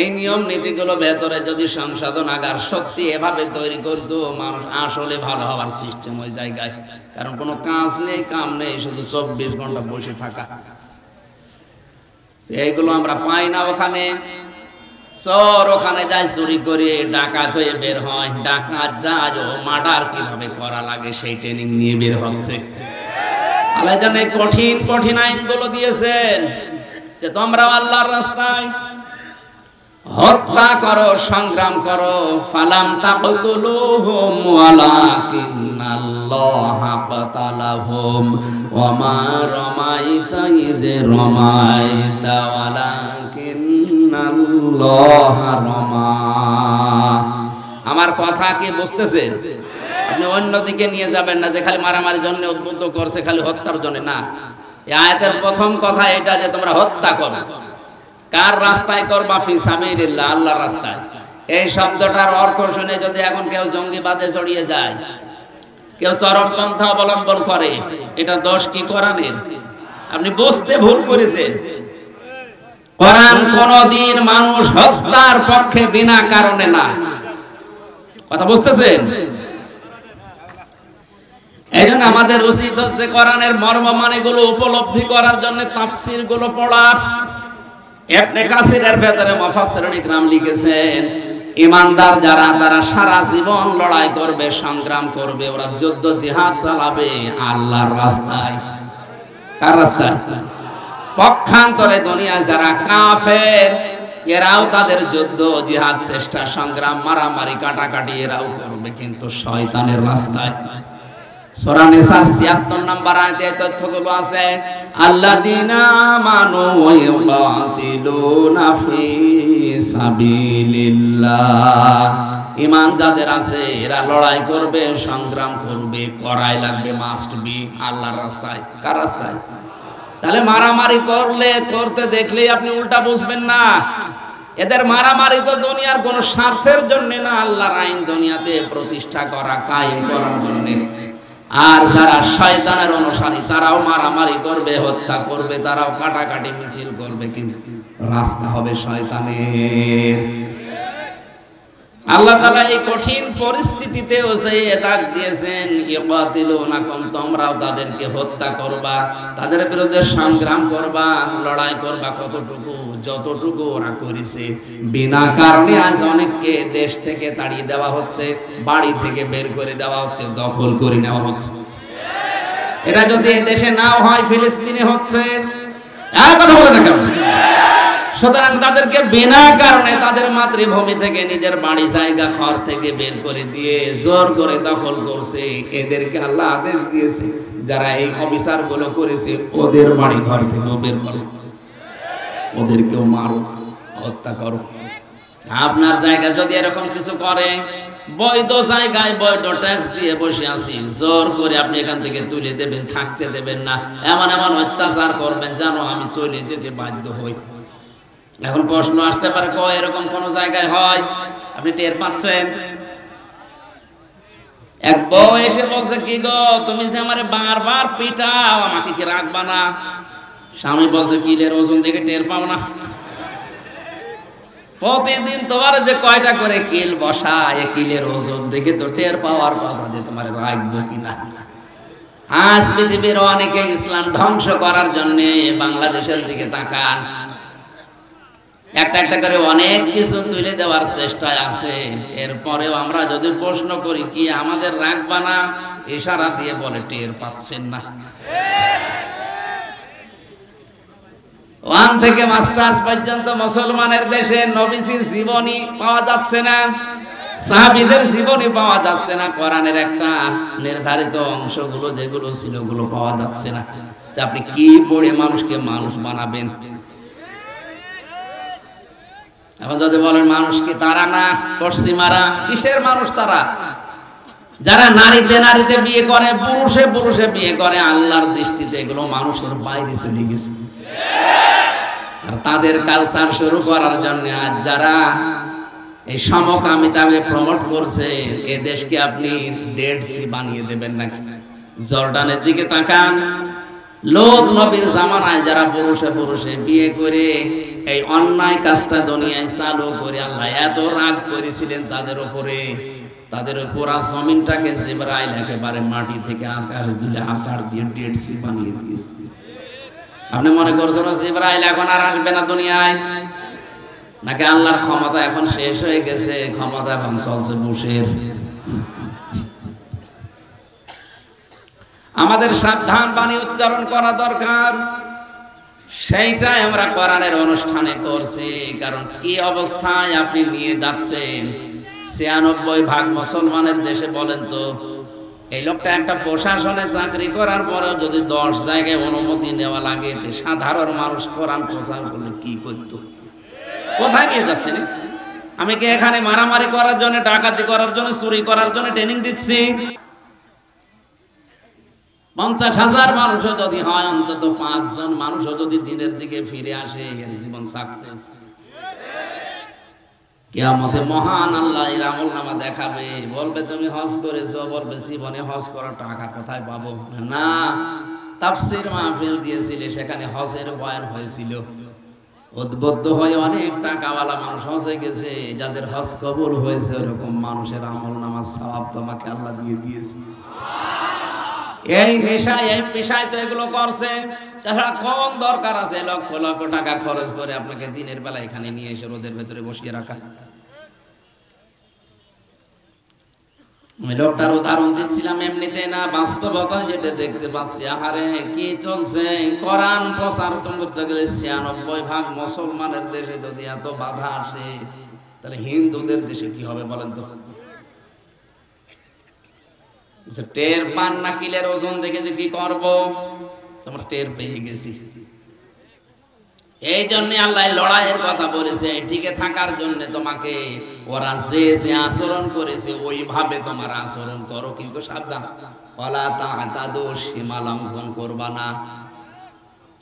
এই নিয়ম নীতিগুলো ভেতরে যদি সংশোধনাগার সত্যি এভাবে তৈরি করতো, মানুষ আসলে ভালো হওয়ার সিস্টেম ওই জায়গায়। কারণ কোনো কাজ নেই, কাম নেই, শুধু 24 ঘন্টা বসে থাকা। এইগুলো আমরা পাই না ওখানে। চোর ওখানে যায় চুরি করে, ডাকাত হয়ে বের হয়, ডাকাত যায় ও মার্ডার কিভাবে করা লাগে সেই ট্রেনিং নিয়ে বের হচ্ছে। আল্লাহ জানে কঠিন কঠিন আইনগুলো দিয়েছেন যে তোমরা আল্লাহর রাস্তায় হত্যা করো, সংগ্রাম করো। ফালাম তাকতুলুহুম ওয়ালাকিন্নাল্লাহা কাতালাহুম ওয়া মা রামাইতা ইয রামাইতা ওয়ালাকিন্নাল্লাহা রামা। আমার কথা কি বুঝতেছেন? আপনি অন্যদিকে নিয়ে যাবেন না যে খালি মারামারির জন্য উদ্বুদ্ধ করছে, খালি হত্যার জন্য না। এই আয়াতের প্রথম কথা এটা যে তোমরা হত্যা করো। কার রাস্তায় করবা? ফি সাবিলিল্লাহ, আল্লাহর রাস্তায়। এই শব্দটার অর্থ শুনে যদি এখন কেউ জঙ্গিবাদে জড়িয়ে যায়, কেউ চরমপন্থা অবলম্বন করে, এটা দোষ কি কোরআনের? আপনি বুঝতে ভুল করেছেন। কোরআন কোনদিন মানুষ হত্যার পক্ষে বিনা কারণে না। কথা বুঝতেছেন? এই জন্য আমাদের উচিত হচ্ছে কোরআনের মর্ম মানেগুলো উপলব্ধি করার জন্য তাফসীর গুলো পড়া। ইবনে কাসিরের ভেতরে মুফাসসিরুল ইকরাম লিখেছেন, ঈমানদার যারা তারা সারা জীবন লড়াই করবে, সংগ্রাম করবে, ওরা যুদ্ধ জিহাদ চালাবে আল্লাহর রাস্তায়। কার রাস্তায়? পক্ষান্তরে দুনিয়ায় যারা কাফের, এরাও তাদের যুদ্ধ জিহাদ চেষ্টা সংগ্রাম মারামারি কাটাকাটি এরাও করবে, কিন্তু শয়তানের রাস্তায়। সূরা নিসার ৭৬ নম্বর আয়াতে এই তথ্যগুলো আছে। আল্লাযীনা আমানু ওয়া ইউকাতিলুনা ফি সাবিলিল্লাহ, ঈমান যাদের আছে এরা লড়াই করবে, সংগ্রাম করবে, করাই লাগবে, মাস্ট বি আল্লাহর রাস্তায়। কার রাস্তায়? তাহলে মারামারি করতে দেখলেই আপনি উল্টা বুঝবেন না। এদের মারামারি তো দুনিয়ার কোন স্বার্থের জন্য না, আল্লাহর আইন দুনিয়াতে প্রতিষ্ঠা করা, কায়েম করার জন্য। আর যারা শয়তানের অনুসারী তারাও মারামারি করবে, হত্যা করবে, তারাও কাটাকাটি মিছিল করবে, কিন্তু রাস্তা হবে শয়তানের। আল্লাহ তাআলা এই কঠিন পরিস্থিতিতেও যে ডাক দিয়েছেন, ইকাতিলুনাকুম, তোমরাও তাদেরকে হত্যা করবা, তাদের বিরুদ্ধে সংগ্রাম করবা, লড়াই করবা। কতটুকু? যতটুকু ওরা করেছে। বিনা কারণে আজ অনেককে দেশ থেকে তাড়িয়ে দেওয়া হচ্ছে, বাড়ি থেকে বের করে দেওয়া হচ্ছে, দখল করে নেওয়া হচ্ছে। এটা যদি দেশে নাও হয়, ফিলিস্তিনে হচ্ছে। আর কথা বলে না কেন? সুতরাং তাদেরকে বিনা কারণে তাদের মাতৃভূমি থেকে, নিজের বাড়ি জায়গা ঘর থেকে বের করে দিয়ে জোর করে দখল করছে। এদেরকে আল্লাহ আদেশ দিয়েছে, যারা এই অবিচারগুলো করেছে ওদের বাড়ি ঘর থেকে বের করো, ওদেরকেও মারো, হত্যা করো। আপনার জায়গায় যদি এরকম কিছু করে, বৈধ জায়গায় বৈধ ট্যাক্স দিয়ে বসে আছি, জোর করে আপনি এখান থেকে তুলে দেবেন, থাকতে দেবেন না, এমন এমন অত্যাচার করবেন যেন আমি চলে যেতে বাধ্য হই। এখন প্রশ্ন আসতে পারে, এরকম কোন জায়গায় হয়? আপনি টের পাচ্ছেন? এক বউ এসে বলছে, কি গো তুমি যে আমারে বারবার পিটাও, আমাকে কি রাখবা না? স্বামী বলছে, কিলের ওজন দেখে টের পাও না? প্রতিদিন তোমার যে কয়টা করে কিল বসায়, কিলের ওজন দেখে তো টের পাওয়ার কথা যে তোমার রাখবো কিনা। আজ পৃথিবীর অনেকে ইসলাম ধ্বংস করার জন্য বাংলাদেশের দিকে তাকান, একটা একটা করে অনেক কিছু তুলে দেওয়ার চেষ্টায় আছে। এরপরেও আমরা যদি প্রশ্ন করি, কি আমাদের রাখবা না, ইশারা দিয়ে বলে টের পাচ্ছেন না। 1 থেকে মাস্টার্স পর্যন্ত মুসলমানের দেশে নবীজির জীবনী পাওয়া যাচ্ছে না, সাহাবীদের জীবনী পাওয়া যাচ্ছে না, কোরআনের একটা নির্ধারিত অংশগুলো যেগুলো ছিল ওগুলো পাওয়া যাচ্ছে না। তা আপনি কি পড়ে মানুষকে মানুষ বানাবেন? এখন যদি বলেন মানুষ কি তারা না, পশ্চিমারা? কিসের মানুষ তারা? যারা নারীতে নারীতে বিয়ে করে, পুরুষে পুরুষে বিয়ে করে, আল্লাহর দৃষ্টিতে এগুলো মানুষের বাইরে চলে গেছে। আর তাদের কালচার শুরু করার জন্য আজ যারা এই সমকামিতাকে প্রমোট করছে, এ দেশকে আপনি ডেড সি বানিয়ে দেবেন নাকি? জর্ডানের দিকে তাকান, লোক নবীর জামানায় যারা পুরুষে পুরুষে বিয়ে করে এই অন্যায় কাজটা দুনিয়ায় চালু করে আল্লাহ এত রাগ করেছিলেন তাদের উপরে, তাদের পুরা জমিনটাকে জিবরাইল একেবারে মাটি থেকে আকাশে তুলে আষাঢ় দিয়ে ডেড সি বানিয়ে দিয়েছে। আপনি মনে করছেন জিবরাইল এখন আর আসবে না দুনিয়ায়? নাকি আল্লাহর ক্ষমতা এখন শেষ হয়ে গেছে, ক্ষমতা এখন চলছে বুশের? আমাদের সাবধান বাণী উচ্চারণ করা দরকার, সেইটাই আমরা কোরআনের অনুষ্ঠানে করছি। কারণ কি অবস্থায় আপনি নিয়ে যাচ্ছেন ৯৬% মুসলমানের দেশে, বলেন তো। এই লোকটা একটা প্রশাসনে চাকরি করার পরেও যদি 10 জায়গায় অনুমতি নেওয়া লাগে, সাধারণ মানুষ কোরআন প্রচার করলে কি করতো? কোথায় নিয়ে যাচ্ছেন? আমি কি এখানে মারামারি করার জন্য, ডাকাতি করার জন্য, চুরি করার জন্য ট্রেনিং দিচ্ছি? ৫০,০০০ মানুষও যদি হয়, অন্তত ৫ জন মানুষও যদি দিনের দিকে ফিরে আসে, এর জীবন সাকসেস। কিয়ামতে মহান আল্লাহ এর আমলনামা দেখাবে, বলবে তুমি হজ করেছো, বলবে জীবনে হজ করার টাকা কোথায় পাবো? না, তাফসীর মাহফিল দিয়েছিলে, সেখানে হজের বয়ান হয়েছিল, উদ্বুদ্ধ হয়ে অনেক টাকাওয়ালা মানুষ হজে গেছে, যাদের হজ কবুল হয়েছে ওরকম মানুষের আমলনামার সওয়াব তোমাকে আল্লাহ দিয়ে দিয়েছে। এই নেশায়, এই পেশায় তো এগুলো করছে, তাছাড়া কোন দরকার আছে লক্ষ লক্ষ টাকা খরচ করে আপনাকে দিনের বেলা এখানে নিয়ে এসে রোদের ভেতরে বসিয়ে রাখা? লোকটার উদাহরণ দিচ্ছিলাম এমনিতে না, বাস্তবতা যেটা দেখতে পাচ্ছি। আহারে কি চলছে! কোরআন প্রচার করতে গেলে ৯৬% মুসলমানের দেশে যদি এত বাধা আসে, তাহলে হিন্দুদের দেশে কি হবে বলেন তো? টের পান না কিলের ওজন দেখে যে কি করব, তোমরা টের পেয়ে গেছি। এই জন্য আল্লাহ লড়াইয়ের কথা বলেছে, টিকে থাকার জন্য তোমাকে ওরা যে যে আচরণ করেছে ওইভাবে তোমার আচরণ করো, কিন্তু সাবধান, ওয়ালা তা'তাদু, সীমা লঙ্ঘন করবা না।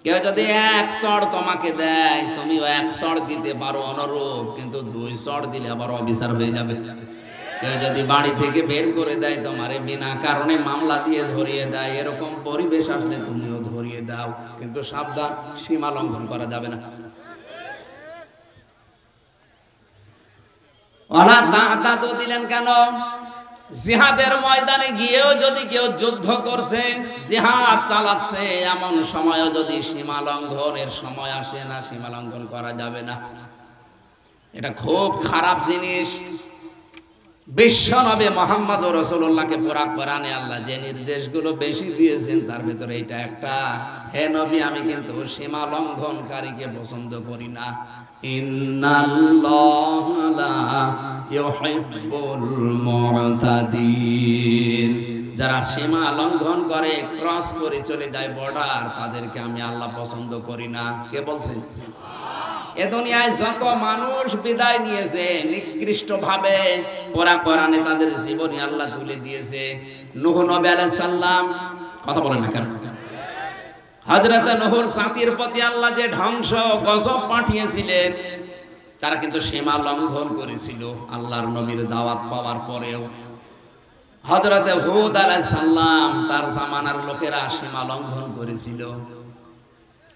কেউ যদি এক চড় তোমাকে দেয়, তুমিও এক চড় দিতে পারো অনুরূপ, কিন্তু দুই চড় দিলে আবার অবিচার হয়ে যাবে। কেউ যদি বাড়ি থেকে বের করে দেয় তোমারে, বিনা কারণে মামলা দিয়ে ধরিয়ে দেয়, এরকম পরিবেশ আসলে তুমিও ধরিয়ে দাও, কিন্তু সাবধান, সীমা লঙ্ঘন করা যাবে না। ওয়ালা তা'তাদু দিলেন কেন? জিহাদের ময়দানে গিয়েও যদি কেউ যুদ্ধ করছে, জিহাদ চালাচ্ছে, এমন সময়ও যদি সীমা লঙ্ঘনের সময় আসে না, সীমা লঙ্ঘন করা যাবে না। এটা খুব খারাপ জিনিস। বিশ্ব নবী মুহাম্মদ রাসূলুল্লাহকে পুরা কোরআনে আল্লাহ যে নির্দেশগুলো বেশি দিয়েছেন তার ভিতরে এটা একটা। হে নবী, আমি কিন্তু সীমা লঙ্ঘনকারীকে পছন্দ করি না। ইন্নাল্লাহা লা ইউহিব্বুল মু'তাদিন, যারা সীমা লঙ্ঘন করে, ক্রস করে চলে যায় বর্ডার, তাদেরকে আমি আল্লাহ পছন্দ করি না। কে বলছেন? এ দুনিয়ায় যত মানুষ বিদায় নিয়েছে নিকৃষ্ট ভাবে, পুরা কোরআনে তাদের জীবনী আল্লাহ তুলে দিয়েছে। নূহ নবী আলাইহিস সালাম, কথা বলেন না কেন? হযরত নূহর জাতির প্রতি আল্লাহ যে ধ্বংস গজব পাঠিয়েছিলেন, তারা কিন্তু সীমা লঙ্ঘন করেছিল আল্লাহর নবীর দাওয়াত পাওয়ার পরেও। হযরত হুদ আলাইহিস সালাম, তার জামানার লোকেরা সীমা লঙ্ঘন করেছিল।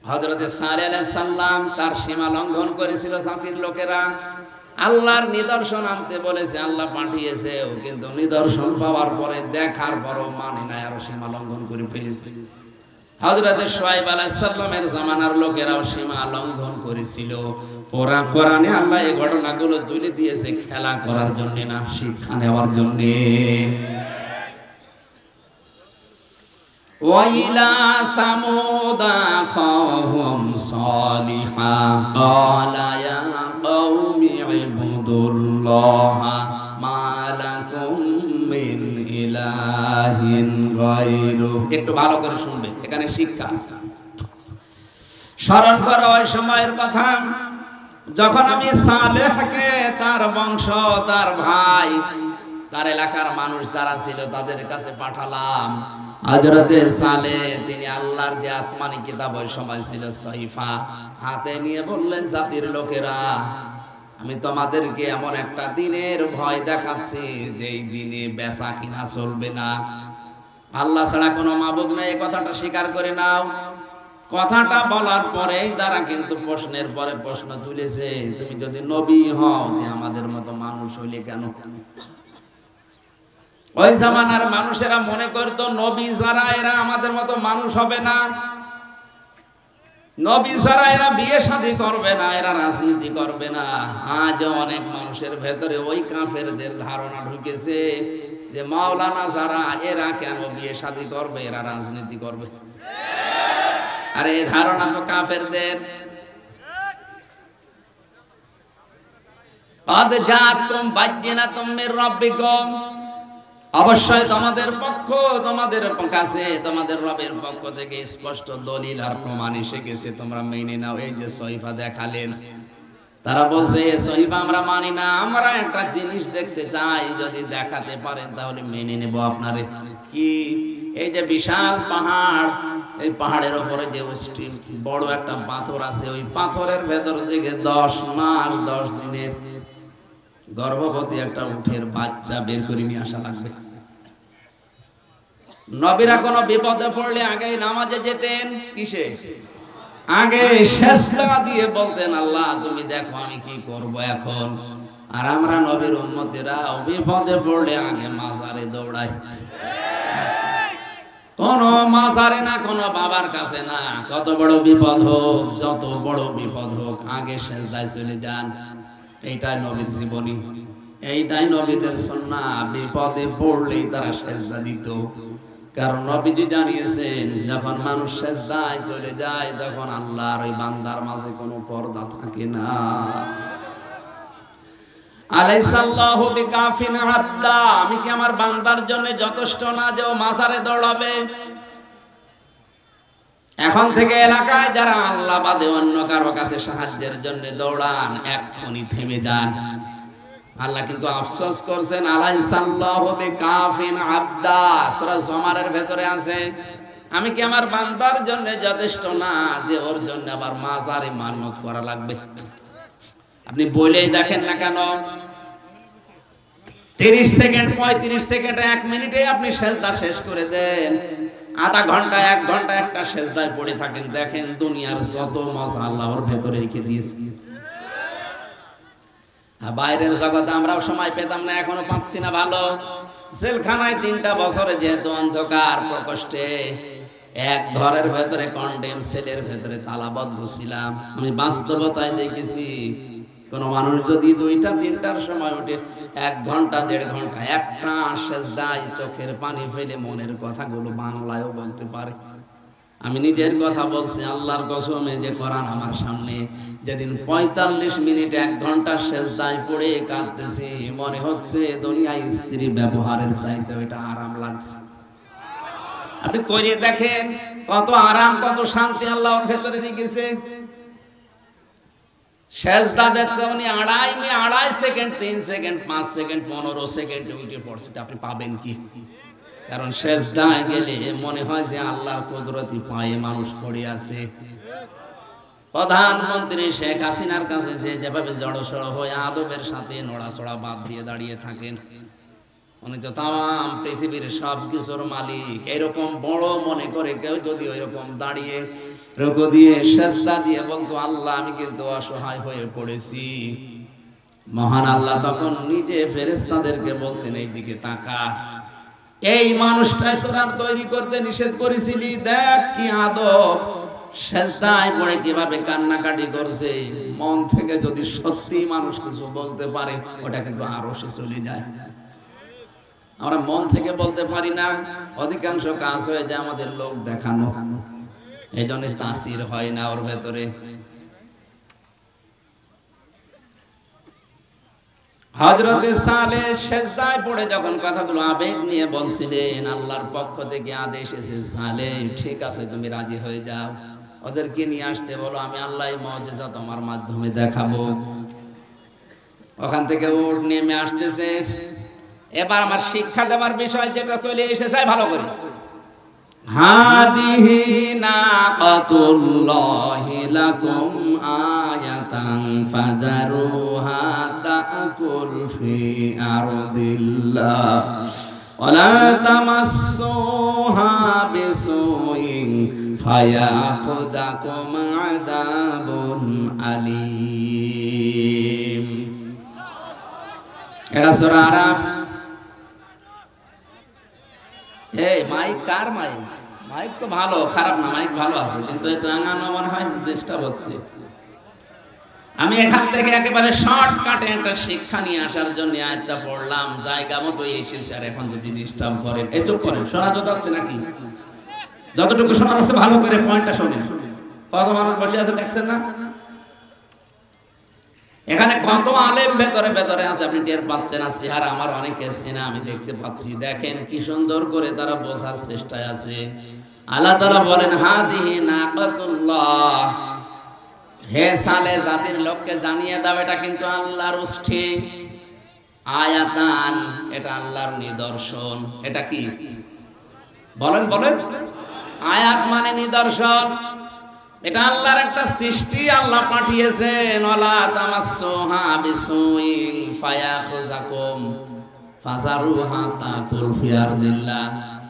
হযরত সালেহ আলাইহিস সালাম, তার সীমা লঙ্ঘন করেছিল জাতির লোকেরা। আল্লাহর নিদর্শন আনতে বলেছে, আল্লাহ পাঠিয়েছে, কিন্তু নিদর্শন পাওয়ার পরে দেখার পরও মানে না, আর সীমা লঙ্ঘন করে ফেলেছে। হযরত শুআয়ব আলাইহিস সালামের জামানার লোকেরাও সীমা লঙ্ঘন করেছিল। পুরা কোরআনে আল্লাহ এই ঘটনাগুলো তুলে দিয়েছে খেলা করার জন্য না, শিক্ষা নেওয়ার জন্য। وَإِلَى ثَمُودَ أَخَاهُمْ صَالِحًا قَالَ يَا قَوْمِ اعْبُدُوا اللَّهَ مَا لَكُمْ مِنْ إِلَٰهٍ غَيْرُهُ। একটু ভালো করে শুনবে, এখানে শিক্ষা আছে। স্মরণ করো ওই সময়ের কথা যখন আমি সালেহকে, তার বংশ, তার ভাই, তার এলাকার মানুষ যারা ছিল তাদের কাছে পাঠালাম। হযরতে সালেহ তিনি আল্লাহর যে আসমানি কিতাব ওই সময় ছিল সহিফা, হাতে নিয়ে বললেন, জাতির লোকেরা, আমি তোমাদেরকে এমন একটা দিনের ভয় দেখাচ্ছি যেই দিনে বেচা কিনা চলবে না, আল্লাহ ছাড়া কোনো মাবুদ নেই, এই কথাটা স্বীকার করে নাও। কথাটা বলার পরেই তারা কিন্তু প্রশ্নের পরে প্রশ্ন তুলেছে, তুমি যদি নবী হও আমাদের মতো মানুষ হইলে কেন? ওই জামানার মানুষেরা মনে করতো নবী যারা এরা আমাদের মতো মানুষ হবে না, নবী যারা এরা বিয়ে শাদী করবে না, এরা রাজনীতি করবে না। আজ অনেক মানুষের ভেতরে ওই কাফেরদের ধারণা ঢুকেছে যে মাওলানা যারা এরা কেন বিয়ে শাদী করবে, এরা রাজনীতি করবে। আরে এই ধারণা তো কাফেরদের। قد جاءتكم بينة من ربكم, অবশ্যই তোমাদের কাছে তোমাদের রবের পক্ষ থেকে স্পষ্ট দলিল আর প্রমাণ এসে গেছে, তোমরা মেনে নাও। এই যে সহিফা দেখালেন, তারা বলছে এই সহিফা আমরা মানি না, আমরা একটা জিনিস দেখতে চাই, যদি দেখাতে পারেন তাহলে মেনে নেব আপনারে। কি? এই যে বিশাল পাহাড়, এই পাহাড়ের উপরে যে বড় একটা পাথর আছে, ওই পাথরের ভেতর থেকে 10 মাস 10 দিনের গর্ভবতী একটা উটের বাচ্চা বের করে নিয়ে আসা লাগবে। নবীরা কোনো বিপদে পড়লে আগে নামাজে যেতেন, কিসে? আগে সেজদা দিয়ে বলতেন, আল্লাহ তুমি দেখো আমি কি করব এখন। আর আমরা নবীর উম্মতেরা বিপদে পড়লে আগে মাজারে দৌড়াই। কোন মাজারে না, কোন বাবার কাছে না, কত বড় বিপদ হোক, যত বড় বিপদ হোক, আগে সেজদায় চলে যান। এইটাই নবীর জীবনী, এইটাই নবীদের সুন্নাহ। বিপদে পড়লেই তারা সেজদা দিত, কারণ নবীজি জানিয়েছেন যখন মানুষ সেজদায় চলে যায় তখন আল্লাহর ওই বান্দার মাঝে কোনো পর্দা থাকে না। আলাইসাল্লাহু বিকাফিন আবদা, আমি কি আমার বান্দার জন্য যথেষ্ট না যে ও মাজারে দৌড়াবে? এখন থেকে এলাকায় যারা আল্লাহ বাদে অন্য কারো কাছে সাহায্যের জন্য দৌড়ান, এক্ষুনি থেমে যান। আল্লাহ কিন্তু আফসোস করছেন, আলাইসাল্লাহু বিকাফিন আবদা, সূরা জুমারের ভেতরে আছে, আমি কি আমার বান্দার জন্য যথেষ্ট না যে ওর জন্য আবার মাজারে মানত করা লাগবে? আপনি বলেই দেখেন না কেন, 30 সেকেন্ড 35 সেকেন্ড 1 মিনিটে আপনি সেজদা শেষ করে দেন, আধা ঘন্টা 1 ঘন্টা একটা সেজদায় পড়ে থাকেন, দেখেন দুনিয়ার যত মজা আল্লাহ ওর ভেতরে রেখে দিয়েছে। বাইরের জগতে আমরাও সময় পেতাম না, এখনো পাচ্ছি না ভালো। জেলখানায় 3টা বছরে যেহেতু অন্ধকার প্রকোষ্ঠে এক ঘরের ভেতরে কন্ডেম সেলের ভেতরে তালাবদ্ধ ছিলাম, আমি বাস্তবতায় দেখেছি কোন মানুষ যদি 2টা 3টার সময় উঠে 1 ঘন্টা 1.5 ঘন্টা একটা সেজদায় চোখের পানি ফেলে মনের কথাগুলো বাংলায়ও বলতে পারে। আমি নিজের কথা বলছি, আল্লাহর কসমে যে কোরআন আমার সামনে, যেদিন 45 মিনিট 1 ঘন্টা সেজদায় পড়ে কাঁদতেছি, মনে হচ্ছে দুনিয়ায় স্ত্রী ব্যবহারের চাইতে এটা আরাম লাগছে। আপনি করে দেখেন কত আরাম, কত শান্তি আল্লাহ ওর ভেতরে রেখেছে। সেজদা দেখছে উনি আড়াই সেকেন্ড 3 সেকেন্ড 5 সেকেন্ড 15 সেকেন্ড উঠে পড়ছে, আপনি পাবেন কি? কারণ সেজদায় গেলে মনে হয় যে আল্লাহর কুদরতি পায়ে মানুষ পড়ে আছে। প্রধানমন্ত্রী শেখ হাসিনার কাছে যেভাবে জড়সড় হয়ে আদবের সাথে নড়াচড়া বাদ দিয়ে দাঁড়িয়ে থাকেন, উনি তো তাম পৃথিবীর সব কিছুর মালিক, এরকম বড় মনে করে কেউ যদি ওইরকম দাঁড়িয়ে রুকু দিয়ে সেজদা দিয়ে বলতো, আল্লাহ আমি কিন্তু অসহায় হয়ে পড়েছি, মহান আল্লাহ তখন নিজে ফেরেশতাদেরকে বলতেন এইদিকে তাকা, এই মানুষটাই তোরা তৈরি করতে নিষেধ করেছিলি, দেখ কি আদব, সেজদায় পড়ে কিভাবে কান্নাকাটি করছে। মন থেকে যদি সত্যি মানুষ কিছু বলতে পারে, ওটা কিন্তু আরশে চলে যায়। আমরা মন থেকে বলতে পারি না, অধিকাংশ কাজ হয়ে যায় আমাদের লোক দেখানো, এই জন্য তাসির হয় না ওর ভেতরে। হযরতে সালেহ সেজদায় পড়ে যখন কথাগুলো আবেগ নিয়ে বলছিলেন, আল্লাহর পক্ষ থেকে আদেশ এসেছে, সালেহ ঠিক আছে তুমি রাজি হয়ে যাও, ওদেরকে নিয়ে আসতে বলো, আমি আল্লাহর মুজিজা তোমার মাধ্যমে দেখাবো। ওখান থেকে উট নেমে আসতেছে। এবার আমার শিক্ষা দেওয়ার বিষয় যেটা চলে এসেছে ভালো করে, হাদিহি নাকাতুল্লাহি লাকুম আয়াতান ফাযারুহা তাকুল ফি আরদিল্লাহ ওয়ালা তামাসসুহা বিসুইন ফায়াখুদাকুম আযাবুন আলীম। এটা সূরা আরাফ। এই মাইক কার মাইক? মাইক তো ভালো, খারাপ না, মাইক ভালো আছে, কিন্তু এটা রাঙানো মনে হয় ডিস্টার্ব হচ্ছে। আমি এখান থেকে একেবারে শর্টকাটে একটা শিক্ষা নিয়ে আসার জন্য আয়াতটা পড়লাম, জায়গা মতো এসেছে। আর এখন যদি ডিস্টার্ব করেন, এই চুপ করেন, শোনা যাচ্ছে নাকি? যতটুকু শোনা যাচ্ছে ভালো করে পয়েন্টটা শোনেন। কত মানুষ বসে আছে দেখছেন না? এখানে কত আলেম ভেতরে ভেতরে আছে, আপনি টের পাচ্ছেন না? চেহারা আমার অনেকের চেনা আমি দেখতে পাচ্ছি। দেখেন কি সুন্দর করে তারা বোঝার চেষ্টায় আছে। আল্লাহ তাআলা বলেন, হাদিহি নাকাতুল্লাহ, হে সালেহ জাতির লোককে জানিয়ে দাও, এটা কিন্তু আল্লাহর উষ্ঠি, আয়াতান, এটা আল্লাহর নিদর্শন। এটা কি বলেন বলেন? আয়াত মানে নিদর্শন, এটা আল্লাহর একটা সৃষ্টি, আল্লাহ পাঠিয়েছেন। ওয়ালা তামাসসুহা বিসুইন ফায়াখুযাকুম ফাযারুহা তাকুল ফি আরদিল্লাহ,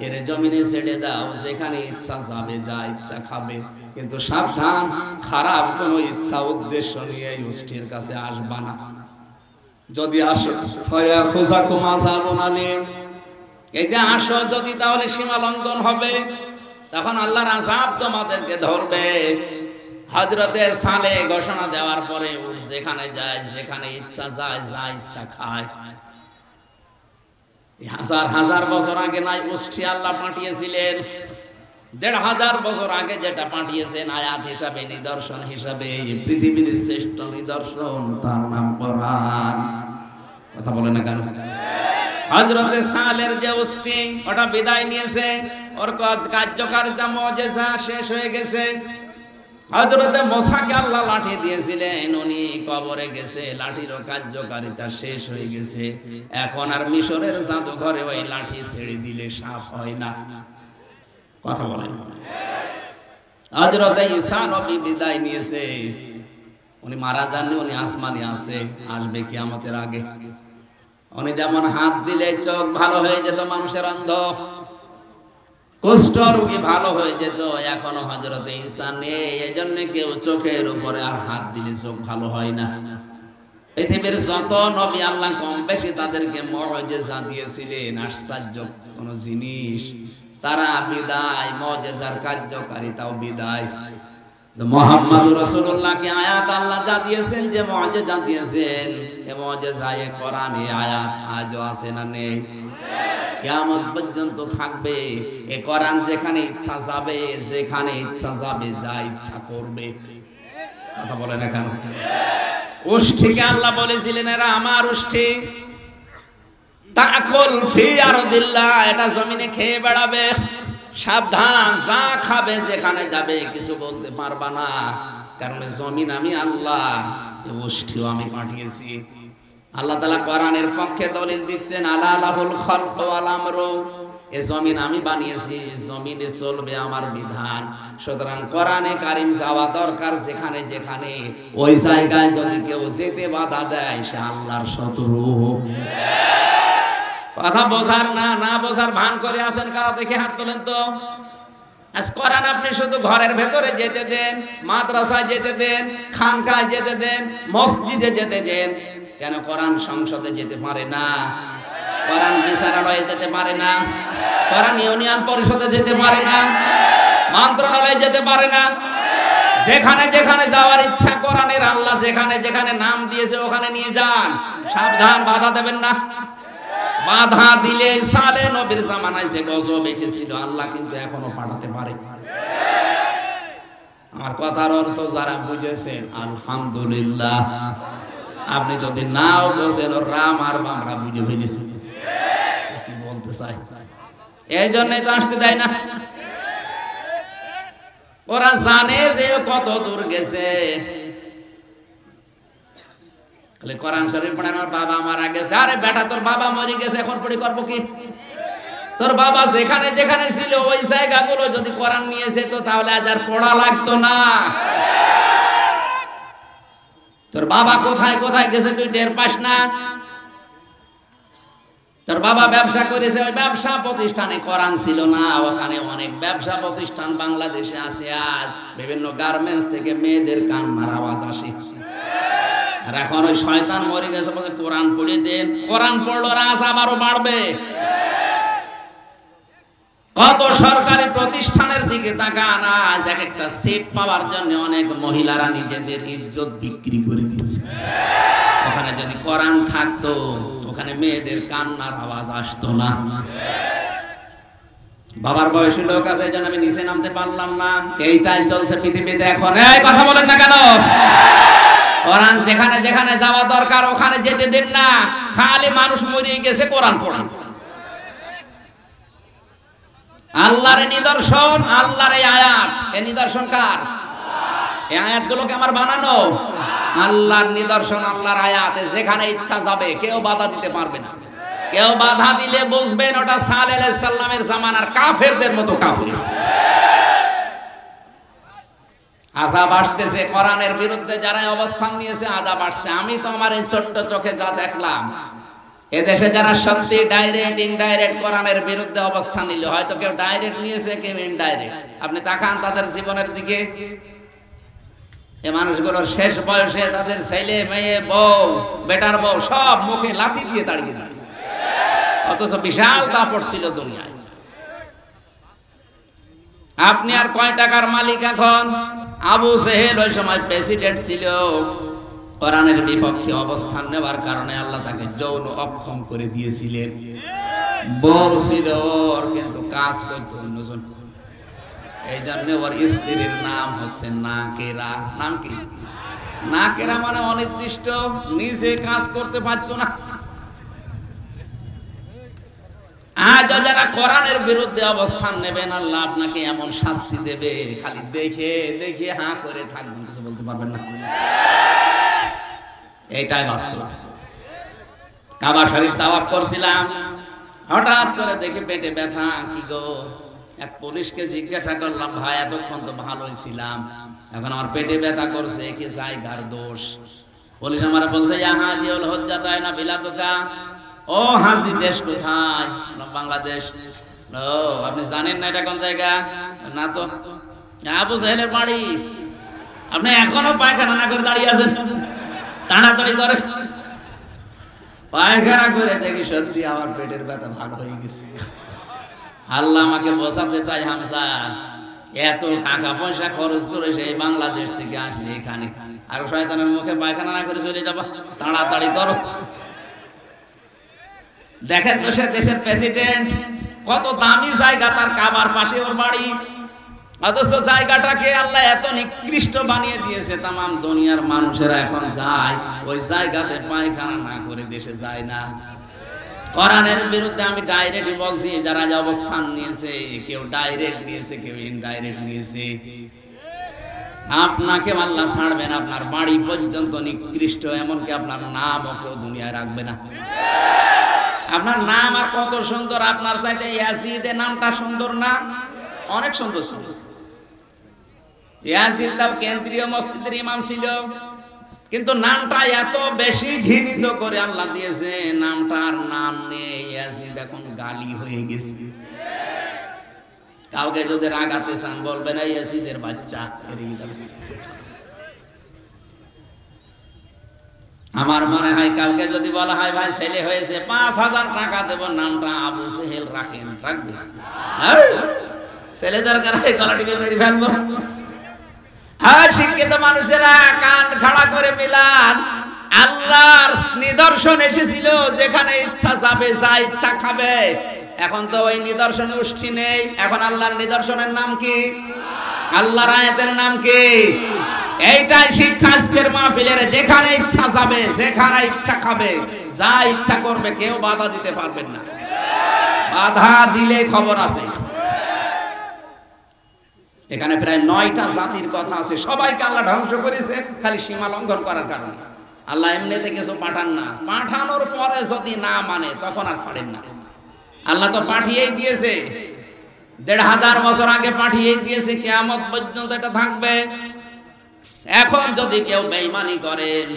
এর জমিনে ছেড়ে দাও, যেখানে ইচ্ছা যাবে, যা ইচ্ছা খাবে, কিন্তু সাবধান, খারাপ কোনো ইচ্ছা উদ্দেশ্য নিয়ে এই উষ্ঠির কাছে আসবা না। যদি আসো ফায়াখুযাকুম আযাবুন আলীম, এই যে আসো যদি, তাহলে সীমা লঙ্ঘন হবে, তখন আল্লাহর আযাব তোমাদেরকে ধরবে। হযরতে সালেহ ঘোষণা দেওয়ার পরে যেখানে যায়, যেখানে ইচ্ছা যায়, যা ইচ্ছা খায়। হাজার হাজার বছর আগে নাই উষ্ঠি আল্লাহ পাঠিয়েছিলেন, ১৫০০ বছর আগে যেটা পাঠিয়েছেন আয়াত হিসাবে, নিদর্শন হিসাবে, পৃথিবীর শ্রেষ্ঠ নিদর্শন, তার নাম কোরআন। কথা বলে না কেন? হযরতে সালের যে উষ্টে ওটা বিদায় নিয়েছে, ওর কার্যকারিতা মুজিজা শেষ হয়ে গেছে। হযরতে মুসাকে আল্লাহ লাঠি দিয়েছিলেন, উনি কবরে গেছে, লাঠিরও কার্যকারিতা শেষ হয়ে গেছে। এখন আর মিশরের জাদুঘরে ওই লাঠি ছেড়ে দিলে সাফ হয় না। কথা বলেন। হযরতে ঈসা নবী বিদায় নিয়েছে, উনি মারা যাননি, উনি আসমানে আছে, আসবে কিয়ামতের আগে। উনি যেমন হাত দিলে চোখ ভালো হয়ে যেত মানুষের, অন্ধ কুষ্ঠ রোগী ভালো হয়ে যেত, এখনো হযরতে ঈসা নেই, এজন্য কেউ চোখের উপরে আর হাত দিলে চোখ ভালো হয় না। পৃথিবীর যত নবী আল্লাহ কম বেশি তাদেরকে মুজিজা দিয়েছিলেন, আশ্চর্য কোন জিনিস, তারা বিদায়, মুজিজার কার্যকারিতাও বিদায়। মুহাম্মদুর রাসূলুল্লাহকে আয়াত আল্লাহ যা দিয়েছেন, যে মুজিজা দিয়েছেন, এই মুজিজা এই কোরআনে আয়াত আজও আছে না নেই? কিয়ামত পর্যন্ত থাকবে। এই কোরআন যেখানে ইচ্ছা যাবে, যেখানে ইচ্ছা যাবে, যা ইচ্ছা করবে। কথা বলেন না কেন? উষ্ট্রীকে আল্লাহ বলেছিলেন, এরা আমার উষ্ট্রী, তাকুল ফি আরদিল্লাহ, এটা জমিনে খেয়ে বেড়াবে, সাবধান, যা খাবে যেখানে যাবে কিছু বলতে পারবা না, কারণ জমিন আমি আল্লাহ, উষ্ট্রীও আমি পাঠিয়েছি। আল্লাহ তাআলা কোরআনের পক্ষে দলিল দিচ্ছেন, আলা লাহুল খালকু ওয়াল আমরু, এই জমিন আমি বানিয়েছি, জমিনে চলবে আমার বিধান। সুতরাং কোরআনে কারীম যাওয়া দরকার যেখানে যেখানে, ওই জায়গায় যদি কেউ যেতে বাধা দেয়, সে আল্লাহর শত্রু। কথা বোঝার না বোঝার ভান করে আছেন কারা? দেখে হাত তোলেন তো। আজ কোরআন আপনি শুধু ঘরের ভেতরে যেতে দেন, মাদ্রাসায় যেতে দেন, খানকায় যেতে দেন, মসজিদে যেতে দেন, কেন কোরআন সংসদে যেতে পারে না? কোরআন বিচারালয়ে যেতে পারে না? কোরআন ইউনিয়ন পরিষদে যেতে পারে না? মন্ত্রণালয়ে যেতে পারে না? যেখানে যেখানে যাওয়ার ইচ্ছা কোরআনের আল্লাহ যেখানে যেখানে নাম দিয়েছে ওখানে নিয়ে যান, সাবধান, বাধা দেবেন না। বাধা দিলে সালে নবীর জামানায় যে গজব এসেছিল, আল্লাহ কিন্তু এখনো পাঠাতে পারে। আমার কথার অর্থ যারা বুঝেছেন আলহামদুলিল্লাহ, আপনি যদি নাও বোঝেন, রাম আর আমরা বুঝে ফেলেছি কি বলতে চাই, এই জন্যই তো আসতে দেয় না। ওরা জানে যে কত দূর গেছে। কোরআন শরীফ পড়ে, আমার বাবা মারা গেছে, আরে বেটা তোর বাবা মরে গেছে, এখন পড়ি করবো কি? তোর বাবা যেখানে যেখানে ছিল ওই জায়গাগুলো যদি কোরআন নিয়ে যেত, তাহলে আজ আর পড়া লাগতো না। তোর বাবা কোথায় কোথায় গেছে তুই টের পাস না? তোর বাবা ব্যবসা করেছে, ওই ব্যবসা প্রতিষ্ঠানে কোরআন ছিল না, ওখানে অনেক ব্যবসা প্রতিষ্ঠান বাংলাদেশে আছে। আজ বিভিন্ন গার্মেন্টস থেকে মেয়েদের কান্নার আওয়াজ আসে। আর এখন ওই শয়তান মরে গেছে বলে কোরআন পড়ে দেন, কোরআন পড়লো রাজ আবারও বাড়বে। কত সরকারি প্রতিষ্ঠানের দিকে তাকান, আজ এক একটা সিট পাওয়ার জন্য অনেক মহিলারা নিজেদের ইজ্জত বিক্রি করে দিচ্ছে। ওখানে যদি কোরআন থাকতো, ওখানে মেয়েদের কান্নার আওয়াজ আসতো না। বাবার বয়সী লোক আছে, এই জন্য আমি নিচে নামতে পারলাম না। এইটাই চলছে পৃথিবীতে এখন। এই কথা বলেন না কেন? কোরআন যেখানে যেখানে যাওয়া দরকার ওখানে যেতে দেন না। খালি মানুষ মরে গেছে, কোরআন পড়ান। আল্লাহর নিদর্শন, আল্লাহর এই আয়াত, এই নিদর্শন কার? এই আয়াতগুলোকে আমার বানানো, আল্লাহর নিদর্শন, আল্লাহর আয়াত। যেখানে ইচ্ছা যাবে, কেউ বাধা দিতে পারবে না। কেউ বাধা দিলে বুঝবেন ওটা সালেহ আলাইহিস সালামের জামানার কাফেরদের মতো কাফের। আযাব আসতেছে, কোরআনের বিরুদ্ধে যারা অবস্থান নিয়েছে আযাব আসছে। আমি তো আমার এই ছোট্ট চোখে যা দেখলাম, এদেশে যারা সত্যি ডাইরেক্ট ইনডাইরেক্ট কোরআনের বিরুদ্ধে অবস্থান নিল, হয়তো কেউ ডাইরেক্ট নিয়েছে, কেউ ইনডাইরেক্ট। আপনি তাকান তাদের জীবনের দিকে, এই মানুষগুলোর শেষ বয়সে তাদের ছেলে মেয়ে, বউ, বেটার বউ সব মুখে লাথি দিয়ে তাড়িয়ে দিয়েছে, অথচ বিশাল দাপট ছিল দুনিয়ায়। আপনি আর কয় টাকার মালিক এখন? আবু জেহেল ওই সময় প্রেসিডেন্ট ছিল, কোরআনের বিপক্ষে অবস্থান নেওয়ার কারণে আল্লাহ তাকে যৌন অক্ষম করে দিয়েছিলেন। বউ ছিল ওর, কিন্তু কাজ করতো অন্যজন। এই জন্য ওর স্ত্রীর নাম হচ্ছে নাকেরা। নাম কি? নাকেরা মানে অনির্দিষ্ট, নিজে কাজ করতে পারতো না। আজও যারা কোরআনের বিরুদ্ধে অবস্থান নেবেন আল্লাহ আপনাকে এমন শাস্তি দেবে, খালি দেখে দেখে হাঁ করে থাকবেন, কিছু বলতে পারবেন না। এইটাই বাস্তব। কাবা শরীফ তাওয়াফ করছিলাম, হঠাৎ করে দেখে পেটে ব্যথা। কি গো, এক পুলিশকে জিজ্ঞাসা করলাম, ভাই এতক্ষণ তো ভালোই ছিলাম, এখন আমার পেটে ব্যথা করছে, কি জায়গার দোষ? পুলিশ আমার বলছে, ইয়া হাজিউল হুজ্জাতায় না বিলাদুকা, ও হাসি দেশ কোথায়? বাংলাদেশ। ও আপনি জানেন না এটা কোন জায়গা? না তো। আবু জাহেলের বাড়ি। আপনি এখনো পায়খানা না করে দাঁড়িয়ে আছেন, তাড়াতাড়ি করে। পায়খানা করে দেখি সত্যি আমার পেটের ব্যথা ভালো হয়ে গেছে। আল্লাহ আমাকে বোঝাতে চাই, হামসা এত টাকা পয়সা খরচ করে সেই বাংলাদেশ থেকে আসলে এখানে আর শয়তানের মুখে পায়খানা না করে চলে যাবা, তাড়াতাড়ি করো। দেখেন তো সে দেশের প্রেসিডেন্ট, কত দামি জায়গা, তার কাবার পাশে ওর বাড়ি, অথচ জায়গাটাকে আল্লাহ এত নিকৃষ্ট বানিয়ে দিয়েছে। তামাম দুনিয়ার মানুষেরা এখন যায় ওই জায়গাতে পায়খানা না করে দেশে যায় না। কোরআনের বিরুদ্ধে আমি ডাইরেক্ট বলছি, যারা যে অবস্থান নিয়েছে, কেউ ডাইরেক্ট নিয়েছে, কেউ ইনডাইরেক্ট নিয়েছে, আপনাকে আল্লাহ ছাড়বেন, আপনার বাড়ি পর্যন্ত নিকৃষ্ট, এমনকি আপনার নামও কেউ দুনিয়ায় রাখবে না। আপনার নাম আর কত সুন্দর, আপনার চাইতে ইয়াজিদের নামটা সুন্দর না? অনেক সুন্দর ছিল। ইয়াজিদ তাও কেন্দ্রীয় মসজিদের ইমাম ছিল, কিন্তু নামটা এত বেশি ঘৃণিত করে আল্লাহ দিয়েছে, নামটার নাম নেই, ইয়াজিদ এখন গালি হয়ে গেছে। কাউকে যদি রাগাতে চান বলবেন এই ইয়াজিদের বাচ্চা। আমার মনে হয় কালকে যদি বলা হয় ভাই ছেলে হয়েছে ৫,০০০ টাকা দেব, নামটা আবু সেহেল রাখেন, রাখবে? ছেলে দরকার হয় গলা টিপে মেরে ফেলবো। হ্যাঁ, শিক্ষিত মানুষেরা কান খাড়া করে মিলান। আল্লাহর নিদর্শন এসেছিল, যেখানে ইচ্ছা যাবে, যা ইচ্ছা খাবে। এখন তো ওই নিদর্শনে উষ্ঠি নেই। এখন আল্লাহর নিদর্শনের নাম কি? আল্লাহর আয়াতের নাম কি? এইটাই শিক্ষা আজকের মাহফিলের। যেখানে ইচ্ছা যাবে, যেখানে ইচ্ছা খাবে, যা ইচ্ছা করবে, কেউ বাধা দিতে পারবেন না। বাধা দিলে খবর আছে। এখানে প্রায় ৯টা জাতির কথা আছে, সবাইকে আল্লাহ ধ্বংস করেছে খালি সীমা লঙ্ঘন করার কারণে। আল্লাহ এমনিতে কিছু পাঠান না, পাঠানোর পরে যদি না মানে তখন আর ছাড়েন না। আল্লাহ তো পাঠিয়েই দিয়েছে, ১৫০০ বছর আগে পাঠিয়েই দিয়েছে, কিয়ামত পর্যন্ত এটা থাকবে। এখন যদি কেউ বেঈমানি করেন,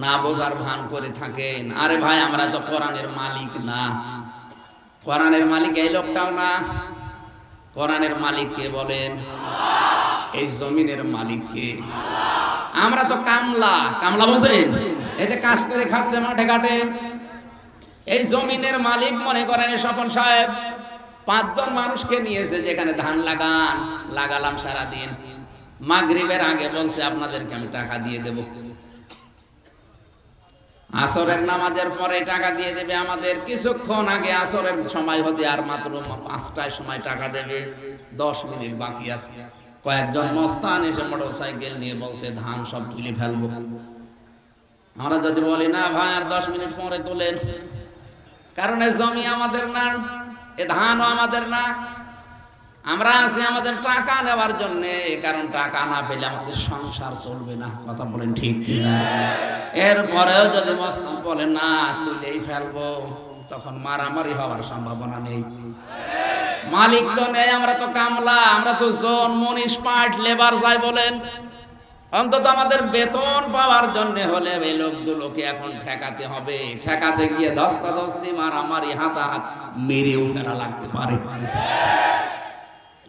না বোঝার ভান করে থাকেন, আরে ভাই আমরা তো কোরআনের মালিক না। কোরআনের মালিক এই লোকটাও না। কোরআনের মালিক কে বলেন? এই জমিনের মালিক কে? আমরা তো কামলা। কামলা বোঝেন? এই যে কাজ করে খাচ্ছে মাঠে ঘাটে, এই জমিনের মালিক মনে করেন স্বপন সাহেব ৫ জন মানুষকে নিয়েছে, যেখানে ধান লাগান, লাগালাম সারাদিন, মাগরিবের আগে বলছে আপনাদেরকে আমি টাকা দিয়ে দেব। আসরের নামাজের পরে টাকা দিয়ে দেবে আমাদের, কিছুক্ষণ আগে আসরের সময় হতে আর মাত্র ৫টায় সময় টাকা দেবে, ১০ মিনিট বাকি আছে। কয়েকজন মস্তান এসে মোটরসাইকেল নিয়ে বলছে ধান সব তুলে ফেলবো। আমরা যদি বলি না ভাই আর ১০ মিনিট পরে তোলেন, কারণ এই জমি আমাদের না, এ ধানও আমাদের না। আমরা আছি আমাদের টাকা নেওয়ার জন্য, কারণ টাকা না পেলে আমাদের সংসার চলবে না। কথা বলেন ঠিক কিনা? এরপরেও যদি মস্তান বলে না তুলেই ফেলবো, তখন মারামারি হওয়ার সম্ভাবনা নেই। মালিক তো নেই, আমরা তো কামলা, আমরা তো জন মনীষ পাট লেবার যাই বলেন। অন্তত আমাদের বেতন পাওয়ার জন্য হলে এই লোকগুলোকে এখন ঠেকাতে হবে। ঠেকাতে গিয়ে ধস্তাধস্তি, মারামারি, হাতাহাত, মেরেও ফেলা লাগতে পারে,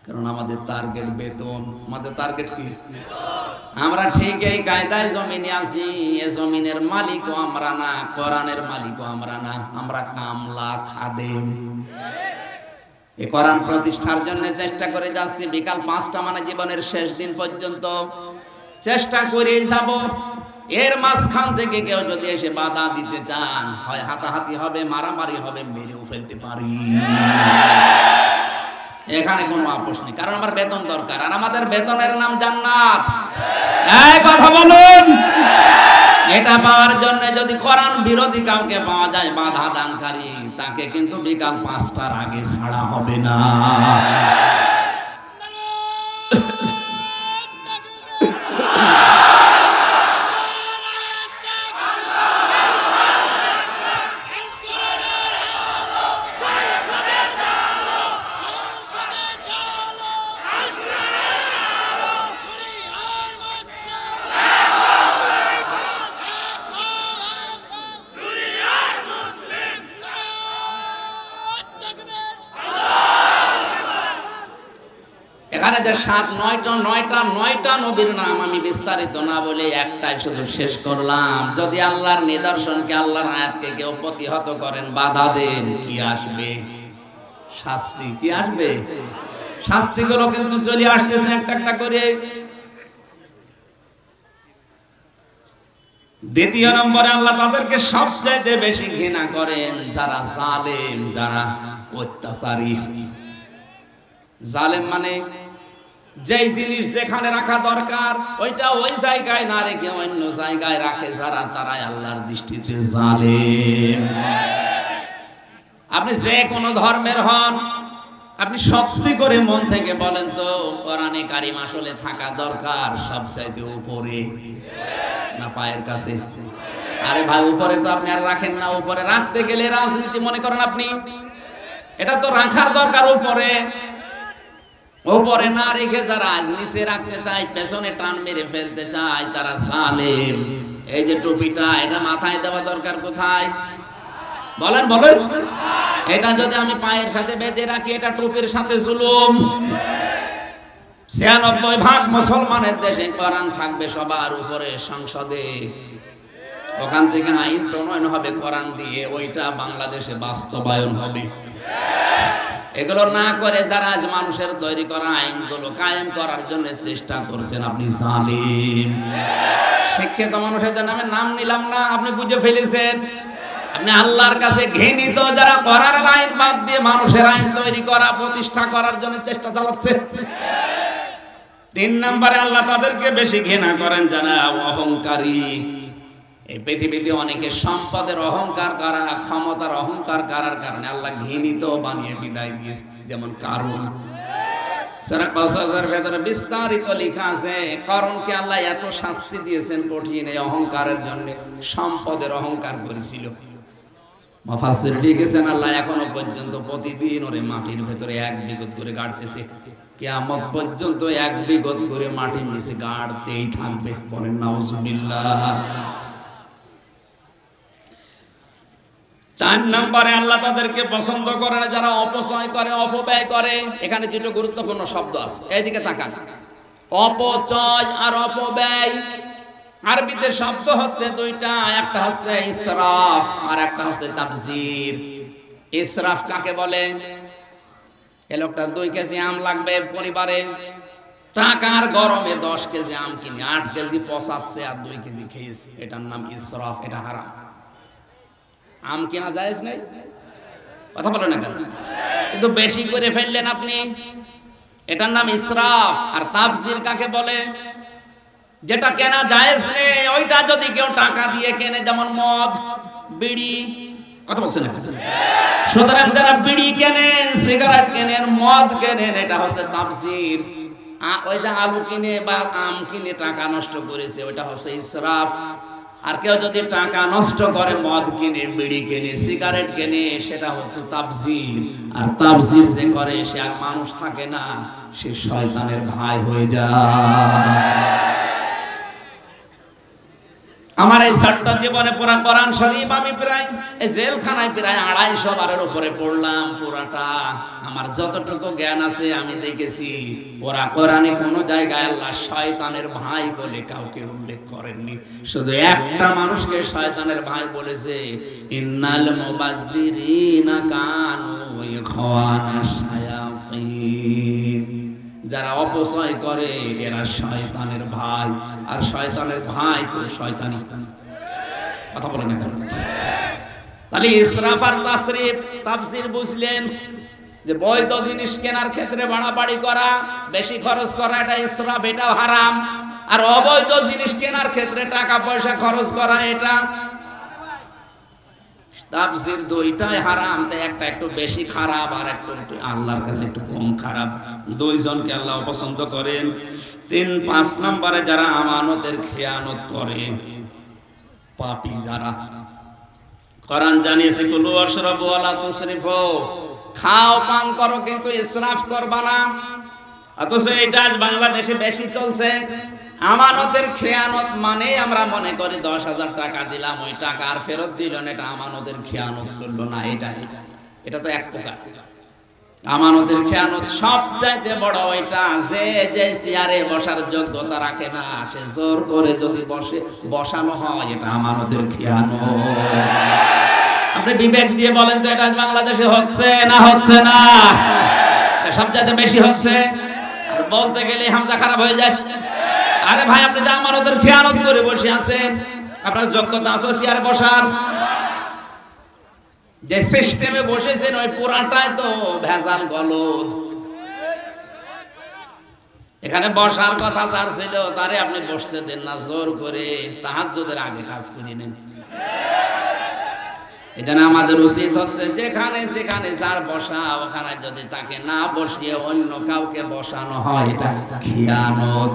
কারণ আমাদের টার্গেট বেতন। আমাদের টার্গেট কি? আমরা ঠিক এই কায়দায় জমিনে আছি। এ জমিনের মালিকও আমরা না, কোরআনের মালিকও আমরা না, আমরা কামলা, খাদেম। এই কোরআন প্রতিষ্ঠার জন্য চেষ্টা করে যাচ্ছি। বিকাল ৫টা মানে জীবনের শেষ দিন পর্যন্ত চেষ্টা করেই যাব। এর মাঝখান থেকে কেউ যদি এসে বাধা দিতে চান, হয় হাতাহাতি হবে, মারামারি হবে, মেরেও ফেলতে পারি। এখানে কোনো আপোষ নেই, কারণ আমার বেতন দরকার, আর আমাদের বেতনের নাম জান্নাত। এই কথা বলুন, এটা পাওয়ার জন্য যদি কোরআন বিরোধী কাউকে পাওয়া যায় বাধা দানকারী, তাকে কিন্তু বিকাল 5টার আগে ছাড়া হবে না। এখানে যে 9টা নবীর নাম আমি বিস্তারিত না বলে একটাই শুধু শেষ করলাম। যদি আল্লাহর নিদর্শনকে, আল্লাহর আয়াতকে কেউ প্রতিহত করেন, বাধা দেন, কি আসবে? শাস্তি। কি আসবে? শাস্তিগুলো কিন্তু চলে আসতেছে একটা একটা করে। দ্বিতীয় নম্বরে আল্লাহ তাদেরকে সবচাইতে বেশি ঘৃণা করেন যারা জালেম, যারা অত্যাচারী। জালেম মানে যেই জিনিস যেখানে রাখা দরকার ওইটা ওই জায়গায় না রেখে অন্য জায়গায় রাখে যারা, তারাই আল্লাহর দৃষ্টিতে জালেম। আপনি যে কোনো ধর্মের হন, আপনি সত্যি করে মন থেকে বলেন তো কোরআনে কারিম আসলে থাকা দরকার সবচাইতে উপরে না পায়ের কাছে? আরে ভাই, উপরে তো আপনি আর রাখেন না। উপরে রাখতে গেলে রাজনীতি মনে করেন আপনি, এটা তো রাখার দরকার উপরে। উপরে না রেখে যারা আজ নিচে রাখতে চায়, পেছনে টান মেরে ফেলতে চায়, তারা জালেম। এই যে টুপিটা, এটা মাথায় দেওয়া দরকার কোথায়? বলেন বলেন। এটা যদি আমি পায়ের সাথে বেঁধে রাখি, এটা টুপির সাথে জুলুম। 96% মুসলমানের দেশে কোরআন থাকবে সবার উপরে সংসদে, ওখান থেকে আইন প্রণয়ন হবে কোরআন দিয়ে, ওইটা বাংলাদেশে বাস্তবায়ন হবে। এগুলো না করে যারা আজ মানুষের তৈরি করা আইনগুলো কায়েম করার জন্য চেষ্টা করছেন, আপনি জালিম। শিক্ষিত মানুষের জন্য আমি নাম নিলাম না, আপনি বুঝে ফেলেছেন। আপনি আল্লাহর কাছে ঘৃণিত যারা কোরআনের আইন বাদ দিয়ে মানুষের আইন তৈরি করা, প্রতিষ্ঠা করার জন্য চেষ্টা চালাচ্ছে। 3 নম্বরে আল্লাহ তাদেরকে বেশি ঘৃণা করেন যারা অহংকারী। এই পৃথিবীতে অনেকে সম্পদের অহংকার করা, ক্ষমতার অহংকার করার কারণে আল্লাহ ঘৃণিত বানিয়ে বিদায় দিয়েছে। যেমন কারুন, সূরা কসসের ভেতরে বিস্তারিত লেখা আছে কারুনকে আল্লাহ এত শাস্তি দিয়েছেন কঠিন এই অহংকারের জন্য। সম্পদের অহংকার করেছিল। মুফাসসির লিখেছেন আল্লাহ এখনো পর্যন্ত প্রতিদিন ওরে মাটির ভেতরে 1 বিঘত করে গাড়তেছে। কিয়ামত পর্যন্ত 1 বিঘত করে মাটির নিচে গাড়তেই থাকবে। বলেন নাউজুবিল্লাহ। 4 নম্বরে আল্লাহ তাদেরকে পছন্দ করে না যারা অপচয় করে, অপব্যয় করে। এখানে দুটো গুরুত্বপূর্ণ শব্দ আছে, এইদিকে তাকান। অপচয় আর অপব্যয় আরবিতে শব্দ হচ্ছে দুইটা, একটা হচ্ছে ইসরাফ আর একটা হচ্ছে তাবজির। ইসরাফ কাকে বলে? এই লোকটা 2 কেজি আম লাগবে পরিবারে, টাকার গরমে 10 কেজি আম কিনে 8 কেজি পচাচ্ছে আর 2 কেজি খেয়েছে, এটার নাম ইসরাফ। এটা হারাম। আম কেনা জায়েজ নেই, কথা বলেন না কেন? কিন্তু বেশি করে ফেললেন আপনি, এটার নাম ইসরাফ। আর তাবজির কাকে বলে? যেটা কেনা জায়েজ নেই ওইটা যদি কেউ টাকা দিয়ে কেনে, যেমন মদ, বিড়ি, কথা বলছেন না? সুতরাং যারা বিড়ি কেনেন, সিগারেট কেনেন, মদ কেনেন, এটা হচ্ছে তাবজির। ওই যে আলু কিনে বা আম কিনে টাকা নষ্ট করেছে, ওইটা হচ্ছে ইসরাফ। আর কেউ যদি টাকা নষ্ট করে, মদ কিনে, বিড়ি কিনে, সিগারেট কিনে, সেটা হচ্ছে তাবজির। আর তাবজির যে করে সে আর মানুষ থাকে না, সে শয়তানের ভাই হয়ে যায়। আমার এই ছোট্ট জীবনে পুরা কোরআন শরীফ আমি প্রায় এই জেলখানায় প্রায় 250 বারের উপরে পড়লাম পুরাটা। আমার যতটুকু জ্ঞান আছে আমি দেখেছি ওরা কোরআনে কোনো জায়গায় আল্লাহ শয়তানের ভাই বলে কাউকে উল্লেখ করেননি। শুধু একটা মানুষকে শয়তানের ভাই বলেছে, ইন্নাল মুবাদ্দিরিনা কানু ইখওয়ানাশ শায়াতিন। যারা অপচয় করে এরা শয়তানের ভাই, আর শয়তানের ভাই তো শয়তানি। কথা বলেন না কেন? তাহলে ইসরাফ আর তাসরিফ তাফসীর বুঝলেন যে বৈধ জিনিস কেনার ক্ষেত্রে বাড়াবাড়ি করা, বেশি খরচ করা, এটা ইসরাফ, এটাও হারাম। আর অবৈধ জিনিস কেনার ক্ষেত্রে টাকা পয়সা খরচ করা এটা তাফসীর দুইটাই হারাম। তাই একটা একটু বেশি খারাপ আর একটু আল্লাহর কাছে একটু কম খারাপ। দুইজনকে আল্লাহ পছন্দ করেন। 3-5 নম্বরে যারা আমানতের খেয়ানত করে, পাপী যারা। কোরআন জানিয়েছে কুলু ওয়াশরাবু ওয়ালা তুসরিফু, খাও পান করো কিন্তু ইসরাফ করবা না। অথচ এটা আজ বাংলাদেশে বেশি চলছে। আমানতের খেয়ানত মানে আমরা মনে করি 10,000 টাকা দিলাম, ওই টাকা আর ফেরত দিল না, এটা আমানতের খেয়ানত করলো না। এটা তো এক প্রকার আমানতের খেয়ানত। সবচাইতে বড় ওইটা যে চেয়ারে বসার যোগ্যতা রাখে না, সে জোর করে যদি বসানো হয়, এটা আমানতের খেয়ানত। আপনি বিবেক দিয়ে বলেন তো, এটা বাংলাদেশে হচ্ছে না হচ্ছে না? সবচাইতে বেশি হচ্ছে। আর বলতে গেলে হামজা খারাপ হয়ে যায়। আরে ভাই, আপনি তো আমানতের খেয়ানত করে বসে আছেন, আপনার যোগ্যতা আছে চেয়ারে বসার? যে সিস্টেমে বসেছেন ওই পুরাটাই তো ভেজাল গলদ। এখানে বসার কথা যার ছিল তারে আপনি বসতে দেন না, জোর করে তাহাজ্জুদের আগে কাজ করে নেন। এখানে আমাদের উচিত হচ্ছে যেখানে যেখানে যার বসা, ওখানে যদি তাকে না বসিয়ে অন্য কাউকে বসানো হয়, এটা খেয়ানত।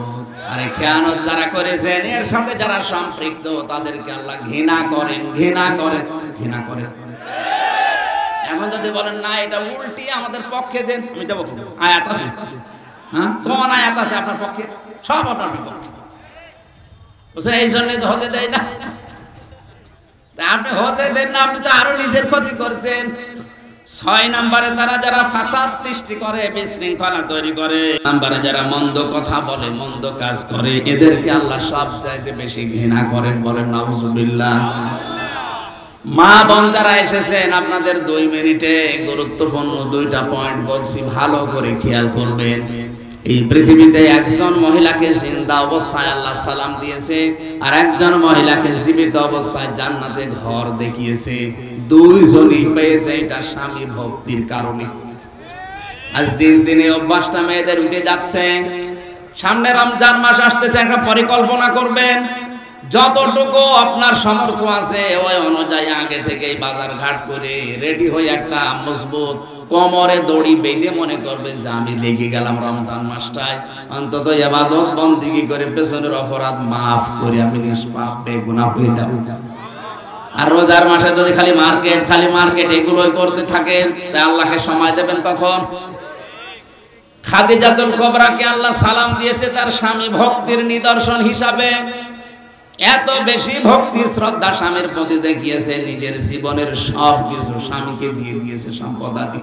আরে খেয়ানত যারা করেছেন, এর সাথে যারা সম্পৃক্ত, তাদেরকে আল্লাহ ঘৃণা করেন, ঘৃণা করেন, ঘৃণা করেন। এখন যদি বলেন না এটা উল্টি আমাদের পক্ষে দেন, আমি দেবো। আয়াত আছে? হ্যাঁ, কোন আয়াত আছে আপনার পক্ষে? সব আপনার বিপক্ষে। বুঝছেন? এই জন্য হতে দেয় না। আপনি হতে দেন না, আপনি তো আরো নিজের ক্ষতি করছেন। 6 নম্বরে তারা যারা ফাসাদ সৃষ্টি করে, বিশৃঙ্খলা তৈরি করে, নম্বরে যারা মন্দ কথা বলে, মন্দ কাজ করে, এদেরকে আল্লাহ সবচাইতে বেশি ঘৃণা করেন। বলেন নাউজুবিল্লাহ। মা বোন যারা এসেছেন, আপনাদের 2 মিনিটে গুরুত্বপূর্ণ 2টা পয়েন্ট বলছি, ভালো করে খেয়াল করবেন। এই পৃথিবীতে একজন মহিলাকে জিন্দা অবস্থায় আল্লাহ সালাম দিয়েছে, আর একজন মহিলাকে জীবিত অবস্থায় জান্নাতে ঘর দেখিয়েছে। দুইজনই পেয়েছে এটা স্বামী ভক্তির কারণে। আজ দিন দিনে অভ্যাসটা মেয়েদের উঠে যাচ্ছে। সামনে রমজান মাস আসতেছে, একটা পরিকল্পনা করবেন। যতটুকু আপনার সামর্থ্য আছে ওই অনুযায়ী আগে থেকেই বাজার ঘাট করে রেডি হয়ে একটা মজবুত কোমরে দড়ি বেঁধে মনে করবেন যে আমি লেগে গেলাম রমজান মাসটায়, অন্তত ইবাদত বন্দেগী করে পেছনের অপরাধ মাফ করে আমি নিষ্পাপ বেগুনাহ হয়ে যাব। আর রোজার মাসে যদি খালি মার্কেট এগুলোই করতে থাকেন, তা আল্লাহকে সময় দেবেন কখন? খাদিজাতুল কুবরাকে আল্লাহ সালাম দিয়েছে তার স্বামী ভক্তির নিদর্শন হিসাবে। এত বেশি ভক্তি শ্রদ্ধা স্বামীর প্রতি দেখিয়েছে, নিজের জীবনের সব কিছু স্বামীকে দিয়ে দিয়েছে, সম্পদ আদি।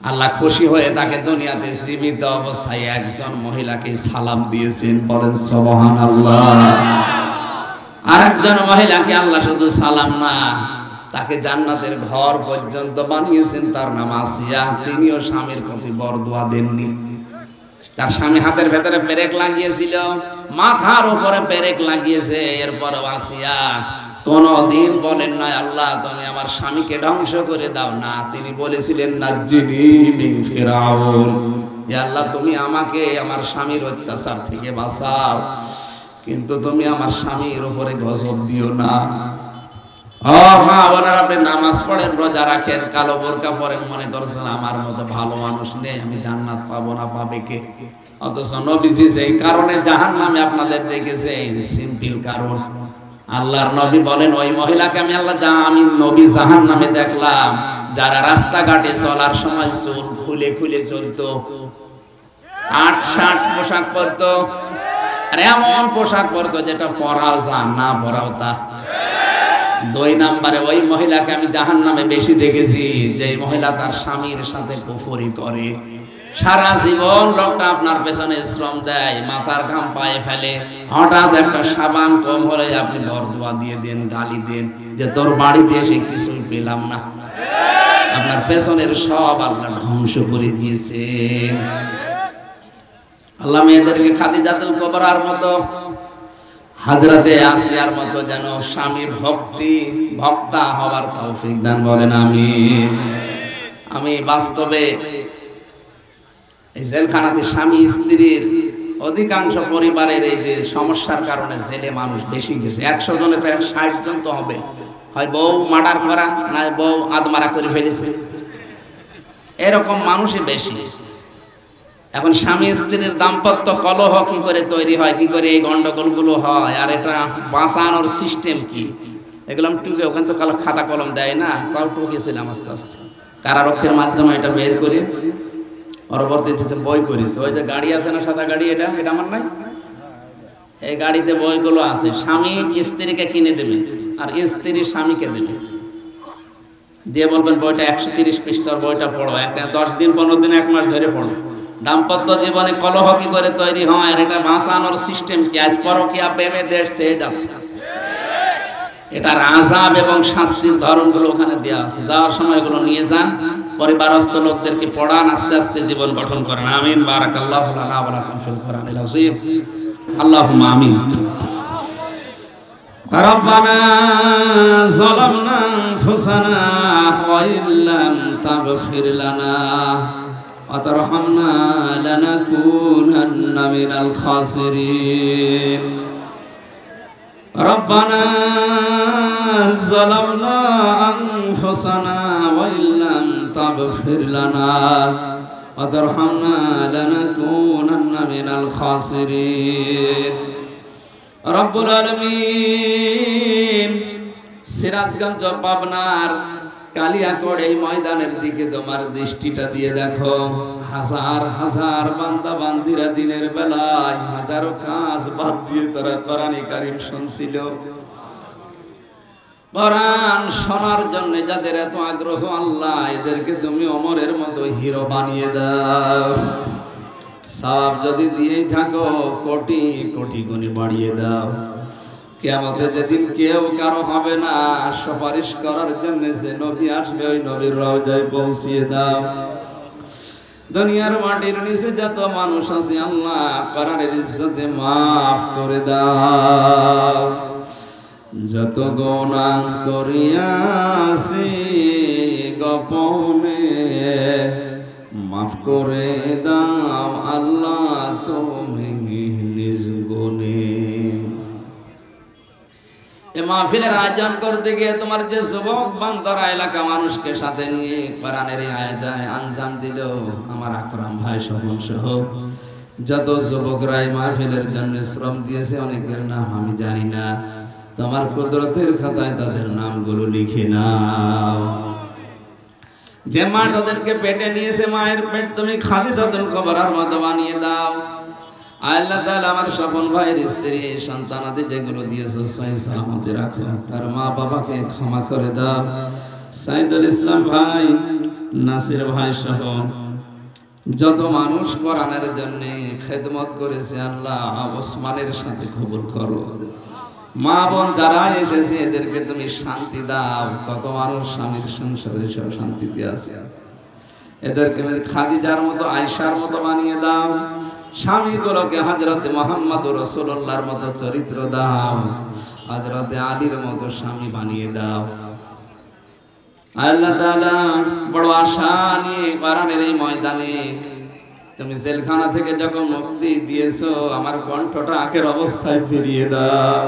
আল্লাহ খুশি হয়ে তাকে দুনিয়াতে জীবিত অবস্থায় একজন মহিলাকে সালাম দিয়েছেন। বলেন সুবহানাল্লাহ। আরেকজন মহিলাকে আল্লাহ শুধু সালাম না, তাকে জান্নাতের ঘর পর্যন্ত বানিয়েছেন। তার নাম আসিয়া। তিনিও স্বামীর প্রতি বরদোয়া দেননি। তার স্বামী হাতের ভেতরে পেরেক লাগিয়েছিল, মাথার উপরে পেরেক লাগিয়েছে, এরপর আসিয়া কোনদিন বলেন না আল্লাহ তুমি আমার স্বামীকে ধ্বংস করে দাও না। তিনি বলেছিলেন নাজ্জিনি মিন ফিরাউন, ইয়া আল্লাহ তুমি আমাকে আমার স্বামীর অত্যাচার থেকে বাঁচাও, কিন্তু তুমি আমার স্বামীর উপরে গজব দিও না। ও মা বোনেরা, আপনি নামাজ পড়েন, রোজা রাখেন, কালো বোরকা পরেন, মনে করছেন আমার মতো ভালো মানুষ নেই, আমি জান্নাত পাবো না, পাবে কে? অথচ নবীজি যেই কারণে জাহান্নামে আপনাদের দেখেছে, সিম্পল কারণ। আল্লাহর নবী বলেন ওই মহিলাকে আমি নবী জাহান্নামে দেখলাম যারা রাস্তাঘাটে চলার সময় চুল খুলে খুলে চলতো, 8-60 পোশাক পরতো, আর এমন পোশাক পরতো যেটা পরাও যা, না পরাও তা। 2 নম্বরে ওই মহিলাকে আমি জাহান্নামে বেশি দেখেছি যে মহিলা তার স্বামীর সাথে কুফরি করে। সারা জীবন লোকটা আপনার পেছনে শ্রম দেয়, মাথার ঘাম পায়ে ফেলে, হঠাৎ একটা সাবান কম হলে আপনি বরদোয়া দিয়ে দেন, গালি দেন যে তোর বাড়িতে এসে কিছুই পেলাম না। আপনার পেছনের সব আল্লাহ ধ্বংস করে দিয়েছে। আল্লাহ মেয়েদেরকে খাদিজাতুল কুবরার মতো, হযরতে আসিয়ার মতো যেন স্বামী ভক্তা হওয়ার তৌফিক দান। বলেন আমিন। আমি বাস্তবে এই জেলখানাতে স্বামী স্ত্রীর অধিকাংশ পরিবারের এই যে সমস্যার কারণে জেলে মানুষ বেশি গেছে। 100 জনে প্রায় 60 জন তো হবে, হয় বউ মার্ডার করা, না বউ আদমারা করে ফেলেছে, এরকম মানুষই বেশি। এখন স্বামী স্ত্রীর দাম্পত্য কলহ কি করে তৈরি হয়, কি করে এই গন্ডগোলগুলো হয়, আর এটা বাঁচানোর সিস্টেম কি, এগুলো আমি টুকে, ওখানে তো খাতা কলম দেয় না, তাও টুকেছিলাম আস্তে আস্তে কারারক্ষের মাধ্যমে এটা বের করে পরবর্তীতে বই করেছে। ওই যে গাড়ি আছে না, সাদা গাড়ি, এটা আমার নাই, এই গাড়িতে বইগুলো আছে। স্বামী স্ত্রীকে কিনে দেবে আর স্ত্রী স্বামীকে দেবে, দিয়ে বলবেন বইটা 130 পৃষ্ঠার বইটা পড়ো, 10 দিন 15 দিন 1 মাস ধরে পড়ো। দাম্পত্য জীবনে কলহ কি করে তৈরি হয় আর এটা বাঁচানোর সিস্টেম কি, আজ পরকীয়া প্রেমে দেশ চেয়ে যাচ্ছে। এটার আযাব এবং শাস্তির ধরনগুলো ওখানে দেওয়া আছে, যাওয়ার সময় এগুলো নিয়ে যান, পরিবারস্থ লোকদেরকে পড়ান, আস্তে আস্তে জীবন গঠন করেন। আমিন। বারাকাল্লাহু লানা ওয়া লাকুম ফিল কুরআনিল আযীম। আল্লাহুম্মা আমিন। রব্বানা যালামনা আনফুসানা ওয়া ইল্লাম তাগফির লানা ওয়া তারহামনা লানাকুনান্না মিনাল খাসিরিন। ربنا ظلمنا أنفسنا وإن لم تغفر لنا وترحمنا لنكونن من الخاسرين رب العالمين। সিরাজগঞ্জ পাবনার কালিয়াকড় এই ময়দানের দিকে তোমার দৃষ্টিটা দিয়ে দেখো, হাজার হাজার বান্দা বান্দিরা দিনের বেলায় হাজারো কাজ বাদ দিয়ে তারা কোরআনে কারীম শুনছিল। কোরআন শোনার জন্য যাদের এত আগ্রহ, আল্লাহ এদেরকে তুমি ওমরের মতো হিরো বানিয়ে দাও। সওয়াব যদি দিয়েই থাকো কোটি কোটি গুণে বাড়িয়ে দাও। কিয়ামতে যেদিন কেউ কারো হবে না, সুপারিশ করার জন্য যে নবী আসবে ওই নবীর রওজায় পৌঁছিয়ে দাও। দুনিয়ার মাটির নিচে যত মানুষ আছে আল্লাহ কোরআনের ইজ্জতে মাফ করে দাও। যত গুনাহ করিয়াছি গোপনে মাফ করে দাও আল্লাহ তুমি নিজ গুণে। মাহফিলের আয়োজন করতে গিয়ে তোমার যে যুবক বান্দারা এলাকা মানুষকে সাথে নিয়ে কোরআনের আয়োজনে আঞ্জাম দিল, আমার আকরাম ভাই স্বপন সহ যত যুবকরা এই মাহফিলের জন্য শ্রম দিয়েছে, অনেকের নাম আমি জানি না, তোমার কুদরতের খাতায় তাদের নামগুলো লিখে নাও। যে মা তাদেরকে পেটে নিয়েছে, মায়ের পেট তুমি খালিদাতুল কুবরার মতো বানিয়ে দাও। আল্লাহ তাআলা আমার স্বপন ভাইয়ের স্ত্রী সন্তানাদি যেগুলো দিয়েছো সহি সালামতে রাখো, তার মা বাবাকে ক্ষমা করে দাও। সাইদুল ইসলাম ভাই, নাসির ভাই সহ যত মানুষ কোরআনের জন্য খেদমত করেছে আল্লাহ ওসমানের সাথে কবুল করো। মা বোন যারা এসেছে এদেরকে তুমি শান্তি দাও। কত মানুষ স্বামীর সংসারে সব শান্তিতে আছে, এদেরকে খাদিজার মতো আয়েশার মতো বানিয়ে দাও। স্বামীগুলোকে হযরতে মুহাম্মদ রাসূলুল্লাহর মতো চরিত্র দাও, হযরতে আলীর মতো স্বামী বানিয়ে দাও। আল্লাহ তাআলা বড় আশা নিয়ে কোরআনের এই ময়দানে তুমি জেলখানা থেকে যখন মুক্তি দিয়েছো, আমার কণ্ঠটা আগের অবস্থায় ফিরিয়ে দাও।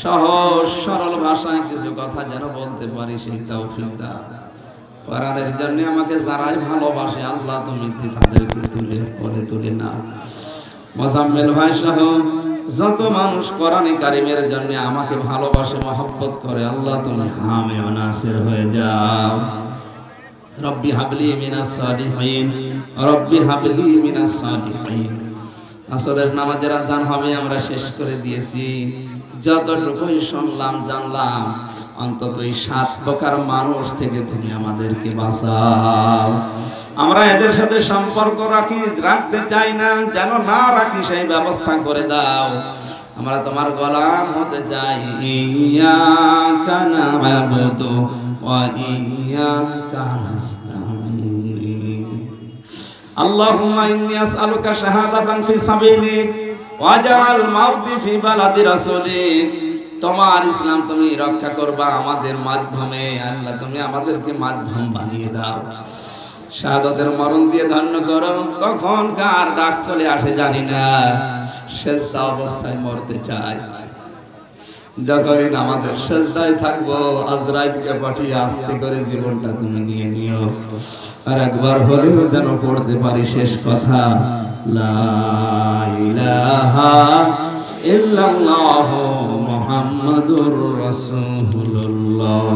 সহজ সরল ভাষায় কিছু কথা যেন বলতে পারি সেই তৌফিক দাও। কোরআনের জন্য আমাকে যারাই ভালোবাসে আল্লাহ তুমি তাদেরকে তুলে নাও। মোজাম্মেল ভাই সহ যত মানুষ কোরআনে কারিমের জন্য আমাকে ভালোবাসে মহব্বত করে আল্লাহ তুমি হামে ও নাসির হয়ে যাও। রব্বি হাবলি মিনাস সালিহিন, রব্বি হাবলি মিনাস সালিহিন। আসরের নামাজের আযান হবে, আমরা শেষ করে দিয়েছি। যতটুকুই শুনলাম জানলাম, অন্তত এই 7 প্রকার মানুষ থেকে তুমি আমাদেরকে বাঁচাও। আমরা এদের সাথে সম্পর্ক রাখতে চাই না, যেন না রাখি সেই ব্যবস্থা করে দাও। আমরা তোমার গোলাম হতে চাই। ইয়াকা না'বুদু ওয়া ইয়াকা নাস্তাঈন। আল্লাহুম্মা ইন্নী আসআলুকা শাহাদাতান ফি সাবিলিক ওয়াজআল মাউতি ফি বালাদি রাসূলিক। তোমার ইসলাম তুমি রক্ষা করবা আমাদের মাধ্যমে, আল্লাহ তুমি আমাদেরকে মাধ্যম বানিয়ে দাও। শাহাদাতের মরণ দিয়ে ধন্য করো। কখন কার ডাক চলে আসে জানি না, সেজদা অবস্থায় মরতে চাই। যখনই নামাজের সেজদায় থাকবো, আজরাইলকে পাঠিয়ে আস্তে করে জীবনটা তুমি নিয়ে নিও। আর একবার হলেও যেন পড়তে পারি শেষ কথা, লা ইলাহা ইল্লাল্লাহু মুহাম্মাদুর রাসূলুল্লাহ।